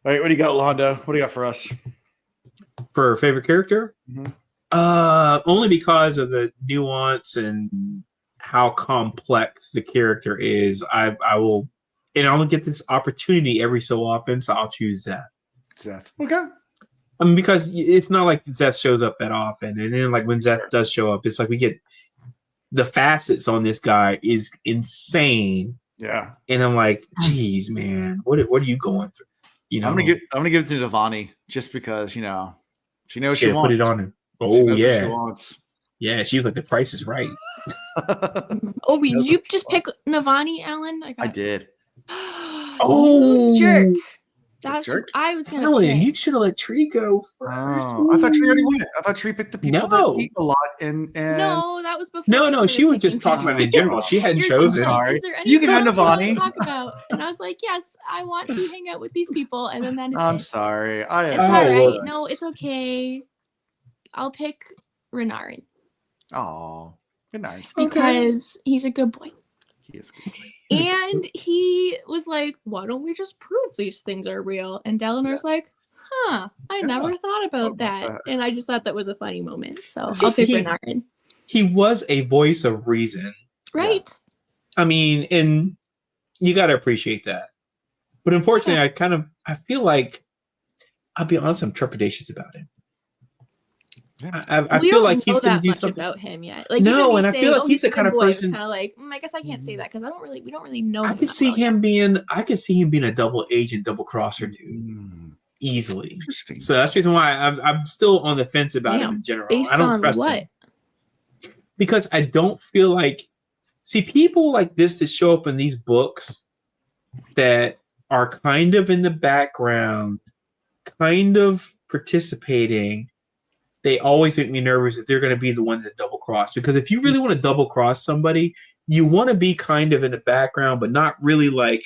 All right, what do you got, Londo? What do you got for us? For favorite character? Only because of the nuance and how complex the character is. I will, and I'll get this opportunity every so often, so I'll choose Zeth. Okay. I mean, because it's not like Zeth shows up that often, and then like when Zeth does show up, it's like we get the facets on this guy is insane. Yeah. And I'm like, geez, man, what are you going through? I'm gonna give it to Devani just because, she knows she wants. Put it on him. She knows what she wants. Yeah, she's like, the price is right. Oh, did you just pick Navani, Alan? I did. Oh, jerk. That's jerk. I was gonna pick. You should have let Tree go first. Oh, I thought Tree already went. I thought Tree picked the people that eat a lot and No, that was before. No, she was just talking about it in general. She hadn't chosen. Sorry. You can have Navani. Talk about. And I was like, yes, I want to hang out with these people. And then that is I'm sorry. It's all right. No, it's okay. I'll pick Renarin. Oh, good night. Because he's a good boy. He is a good boy. And he was like, why don't we just prove these things are real? And Dalinar's like, I never thought about that. And I just thought that was a funny moment. So I'll pick Renarin. He was a voice of reason. Right. Yeah. I mean, and you got to appreciate that. But unfortunately, I feel like, I'll be honest, I'm trepidatious about him. I feel like he's going to do something about him yet. Like, no, and I feel like he's the kind of person. Kind of like, I guess I can't say that because we don't really know. I could see him being a double agent, double crosser dude, easily. Interesting. So that's the reason why I'm still on the fence about him in general. I don't trust him because I don't feel like people like this that show up in these books that are kind of in the background, kind of participating. They always make me nervous that they're going to be the ones that double cross. Because if you really want to double cross somebody, you want to be kind of in the background, but not really like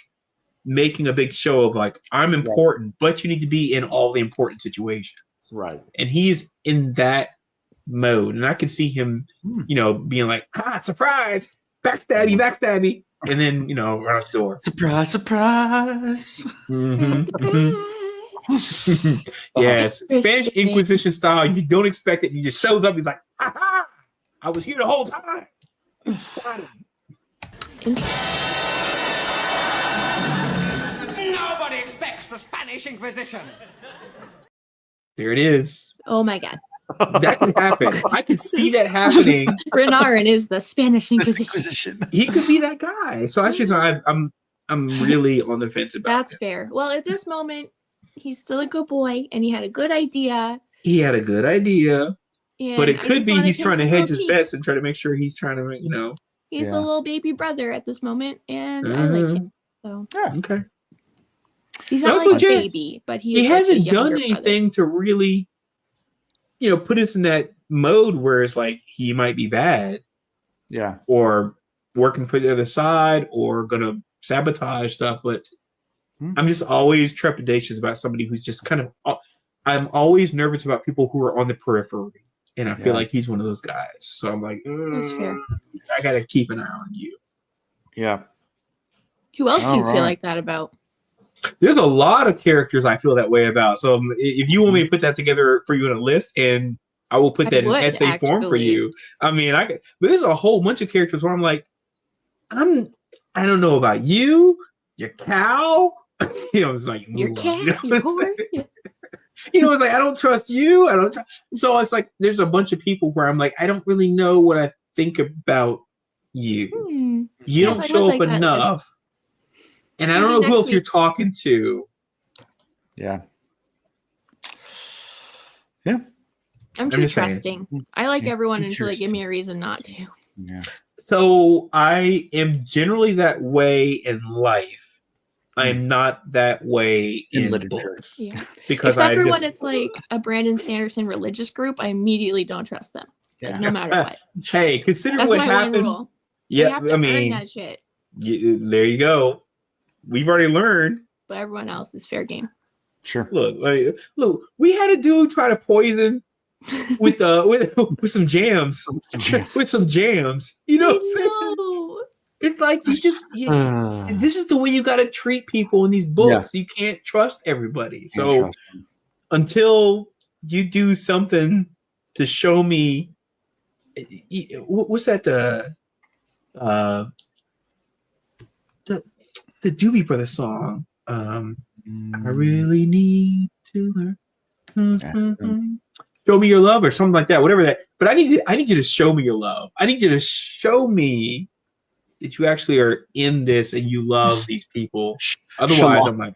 making a big show of like, I'm important, but you need to be in all the important situations. Right. And he's in that mode. And I can see him, being like, surprise, backstab me. And then, run out the door. Surprise, surprise. Mm-hmm. Surprise. Yes, Spanish Inquisition style. You don't expect it. He just shows up. He's like, "Ha! I was here the whole time." Nobody expects the Spanish Inquisition. There it is. Oh my god, that could happen. I could see that happening. Renarin is the Spanish Inquisition. He could be that guy. So I'm really on the fence about. That's fair. Well, at this moment. He's still a good boy, and he had a good idea. But it could be he's trying to hedge his bets and try to make sure he's trying to, He's the little baby brother at this moment, and I like him. So okay. He's not like a baby, but he hasn't done anything to really, put us in that mode where it's like he might be bad. Yeah. Or working for the other side or gonna sabotage stuff, but I'm just always trepidatious about somebody who's just kind of. I'm always nervous about people who are on the periphery, and I feel like he's one of those guys. So I'm like, that's fair. I gotta keep an eye on you. Yeah. Who else do you feel like that about? There's a lot of characters I feel that way about. So if you want me to put that together for you in a list, and I will put that in essay form for you. I mean, but there's a whole bunch of characters where I'm like, I don't know about you, your cow. It's like your cat, your horse. It's like I don't trust you. So it's like there's a bunch of people where I'm like I don't really know what I think about you. You don't show up enough, and I don't know who else you're talking to. Yeah. I'm too trusting. I like everyone until they give me a reason not to. Yeah. So I am generally that way in life. I am not that way in literature. Yeah. Because except for when it's like a Brandon Sanderson religious group, I immediately don't trust them. Like, no matter what. Hey, consider that's what my happened. One rule. Yeah, I mean, that shit. There you go. We've already learned. But everyone else is fair game. Sure. Look. We had a dude try to poison with some jams. With some jams. You know what I'm saying? It's like this is the way you got to treat people in these books. Yeah. You can't trust everybody. So until you do something to show me, what's that? The Doobie Brothers song. I really need to learn. show me your love or something like that, whatever that. But I need you to show me your love. I need you to show me that you actually are in this and you love these people. Otherwise, I'm like,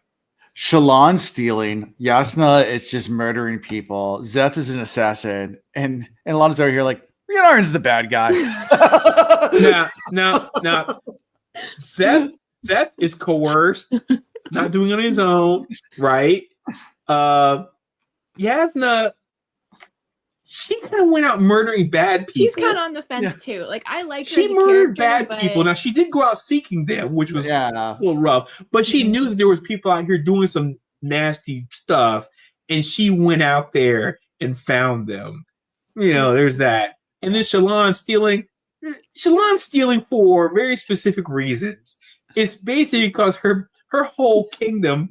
Shallan's stealing. Yasna is just murdering people. Zeth is an assassin, and Alana's over here like Rhaegar's the bad guy. Now, Seth is coerced, not doing it on his own, right? Yasna, she kind of went out murdering bad people. She's kind of on the fence too. Like I like her. She murdered bad people. Now she did go out seeking them, which was a little rough. But she knew that there was people out here doing some nasty stuff, and she went out there and found them. You know, there's that. And then Shallan's stealing for very specific reasons. It's basically because her whole kingdom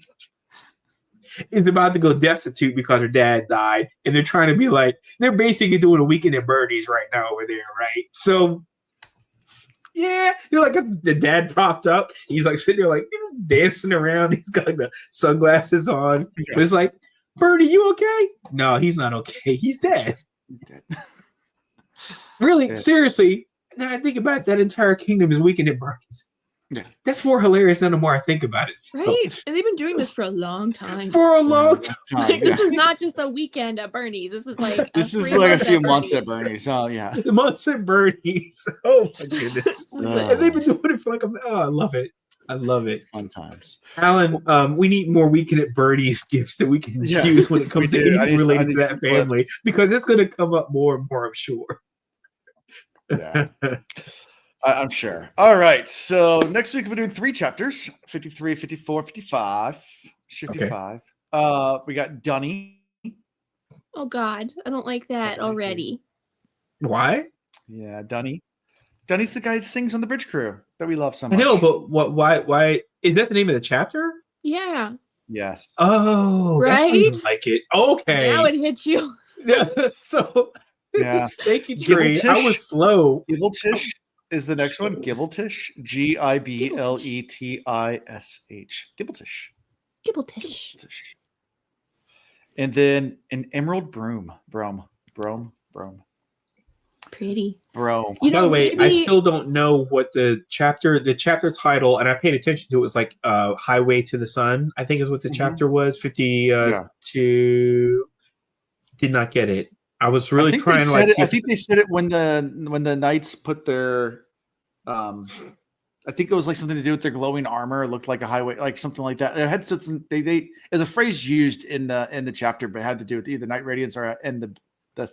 is about to go destitute because her dad died, and they're trying to be like, they're basically doing a weekend at Bernie's right now over there, right? So yeah, they're like, the dad popped up, he's like sitting there like dancing around, he's got like the sunglasses on, but it's like, Bernie, you okay? No, he's not okay, he's dead. Really, seriously, now I think about it, that entire kingdom is weekend at Bernie's. Yeah, that's more hilarious than the more I think about it. So. Right, and they've been doing this for a long time. Like, this is not just a weekend at Bernie's. This is like a few months at Bernie's. Oh yeah, the months at Bernie's. Oh my goodness, and they've been doing it for like I love it. I love it. Fun times, Alan. We need more weekend at Bernie's gifts that we can use when it comes to anything related to that family, because it's going to come up more and more, I'm sure. Yeah. I'm sure. All right. So next week we're doing 3 chapters, 53, 54, 55, 55. Okay. We got Dunny. Oh God, I don't like that already. Why? Yeah, Dunny. Dunny's the guy that sings on the Bridge Crew that we love so much. I know, but why is that the name of the chapter? Yeah. Yes. Oh, right. That's why you like it. Okay. Now it hits you. Yeah. So yeah. Thank you, Trey. I was slow. Gibbletish is the next one. Gibbletish. Gibbletish. Gibbletish. And then an emerald broom. Brom. Pretty. Bro. By the way, I still don't know what the chapter title, and I paid attention to it, was like Highway to the Sun, I think is what the chapter was. 52. Did not get it. I was really trying to like. I think they said it when the knights put their, I think it was like something to do with their glowing armor. It looked like a highway, like something like that. It had something. They as a phrase used in the chapter, but it had to do with either night radiance or and the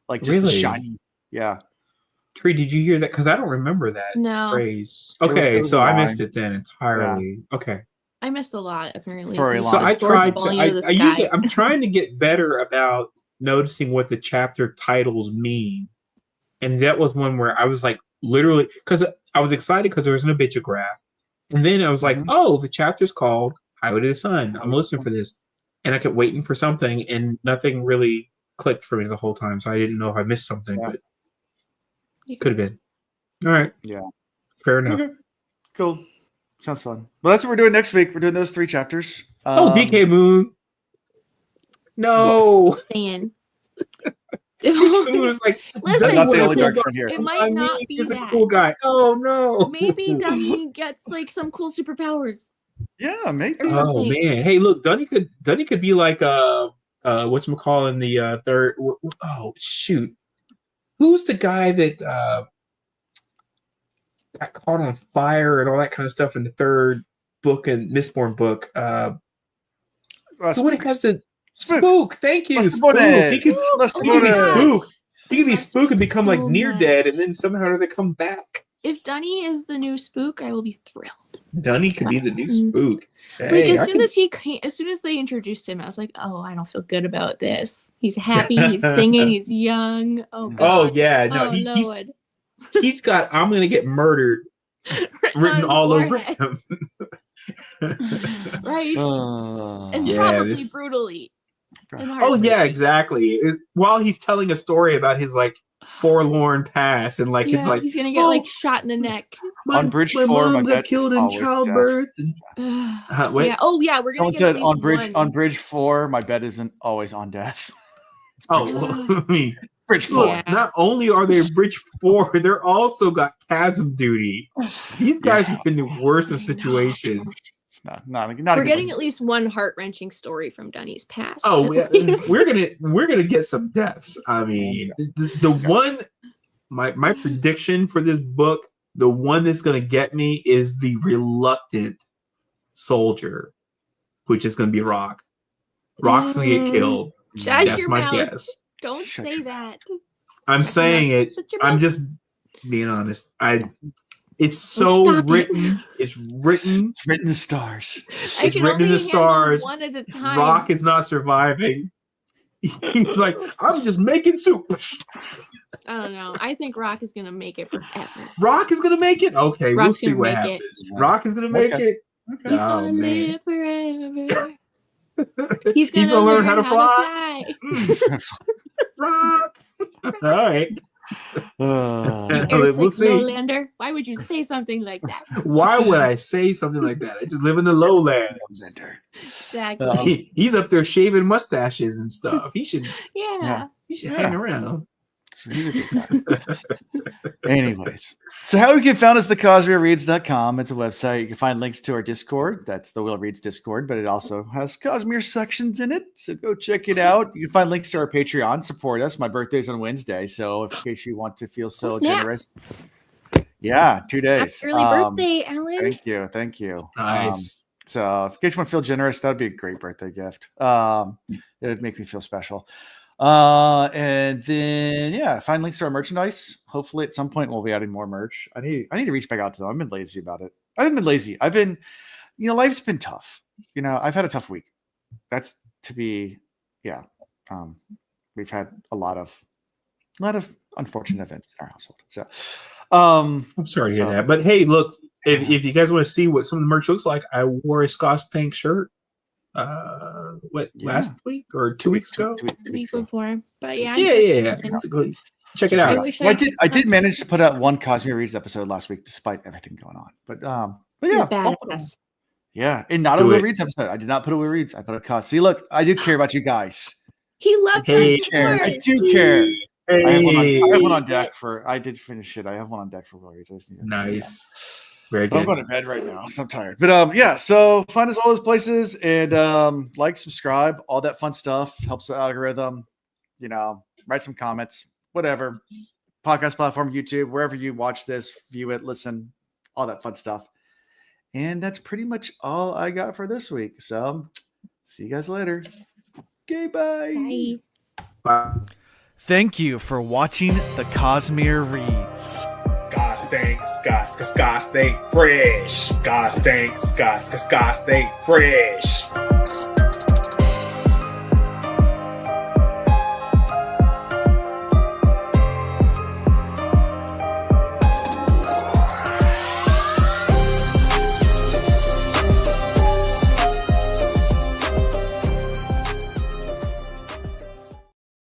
like just the shiny. Yeah. Tree, did you hear that? Because I don't remember that phrase. Okay, so I missed it then entirely. Yeah. Okay. I missed a lot apparently. So I tried to. I'm trying to get better about noticing what the chapter titles mean, and that was one where I was like, literally, because I was excited because there was an obitugraph, and then I was like, oh, the chapter's called Highway to the Sun. I'm listening for this, and I kept waiting for something, and nothing really clicked for me the whole time, so I didn't know if I missed something, but it could have been. All right. Yeah. Fair enough. Okay. Cool. Sounds fun. Well, that's what we're doing next week. We're doing those 3 chapters. DK Moon. No. Stan. It was like, listen, not the only dark from here. It might not be he's that. a cool guy. Oh no. Maybe Dunny gets like some cool superpowers. Yeah, maybe. Oh man. Hey, look, Dunny could be like whatchamacallit in the third. Oh shoot. Who's the guy that got caught on fire and all that kind of stuff in the third book and Mistborn book? The one that has the Spook. Thank you. Spook. He can be Spook. He can be Spook and become like near dead, and then somehow they come back. If Dunny is the new Spook, I will be thrilled. Dunny could be the new Spook. Hey, like as soon as they introduced him, I was like, oh, I don't feel good about this. He's happy. He's singing. He's young. Oh God. Oh yeah. No, he's got "I'm gonna get murdered" written all over him. Right. And probably brutally. Oh yeah, exactly. While he's telling a story about his like forlorn past, and like it's like he's gonna get like shot in the neck. On Bridge 4, mom got killed in childbirth. Wait. Yeah. Oh yeah, we're gonna. Someone said on Bridge 4, my bed isn't always on death. I mean, Bridge 4. Yeah. Not only are they Bridge 4, they're also got chasm duty. These guys have been the worst of situations. Not We're getting at least one heart-wrenching story from Dunny's past. Oh, we're gonna get some deaths. I mean, the one, my prediction for this book, the one that's gonna get me is the reluctant soldier, which is gonna be Rock. Rock's gonna get killed. That's my guess. Don't say that. I'm saying it. I'm just being honest. It's so written. It's written. It's written in the stars. It's written in the stars. One at a time. Rock is not surviving. He's like, I'm just making soup. I don't know. I think Rock is gonna make it forever. Rock is gonna make it. Okay, we'll see what happens. Rock is gonna make it. Okay. He's gonna live forever. He's gonna learn how to fly. Rock. All right. We'll see. Lowlander. Why would you say something like that? Why would I say something like that? I just live in the lowlands. Exactly. He's up there shaving mustaches and stuff. He should. Yeah. He should hang around. Anyways, so how we can find us, thecosmereads.com. It's a website. You can find links to our Discord. That's the Will Reads Discord, but it also has Cosmere sections in it. So go check it out. You can find links to our Patreon. Support us. My birthday's on Wednesday, so in case you want to feel so generous. Yeah, 2 days. Happy early birthday, Alan. Thank you. Nice. So in case you want to feel generous, that'd be a great birthday gift. It would make me feel special. And then find links to our merchandise. Hopefully at some point we'll be adding more merch. I need to reach back out to them. I've been lazy about it. Life's been tough. I've had a tough week. That's to be we've had a lot of unfortunate events in our household. So I'm sorry to hear that. But hey, look, if you guys want to see what some of the merch looks like, I wore a Scott's Tank shirt. Last week or 2 weeks ago? The week before. But yeah. Check it out. I did manage to put out one Cosmere Reads episode last week, despite everything going on. But yeah, and not a Will Reads episode. I did not put a Will Reads. I put a Cos. See, look, I do care about you guys. He loves us. I do care. Hey. I have one on deck for. I did finish it. I have one on deck for Will Reads. Nice. Very good. I'm going to bed right now, so I'm tired. But so find us all those places and subscribe, all that fun stuff. Helps the algorithm. Write some comments, whatever. Podcast platform, YouTube, wherever you watch this, view it, listen, all that fun stuff. And that's pretty much all I got for this week. So see you guys later. Okay, bye. Bye. Thank you for watching the Cosmere Reads. God stay fresh. God stay fresh.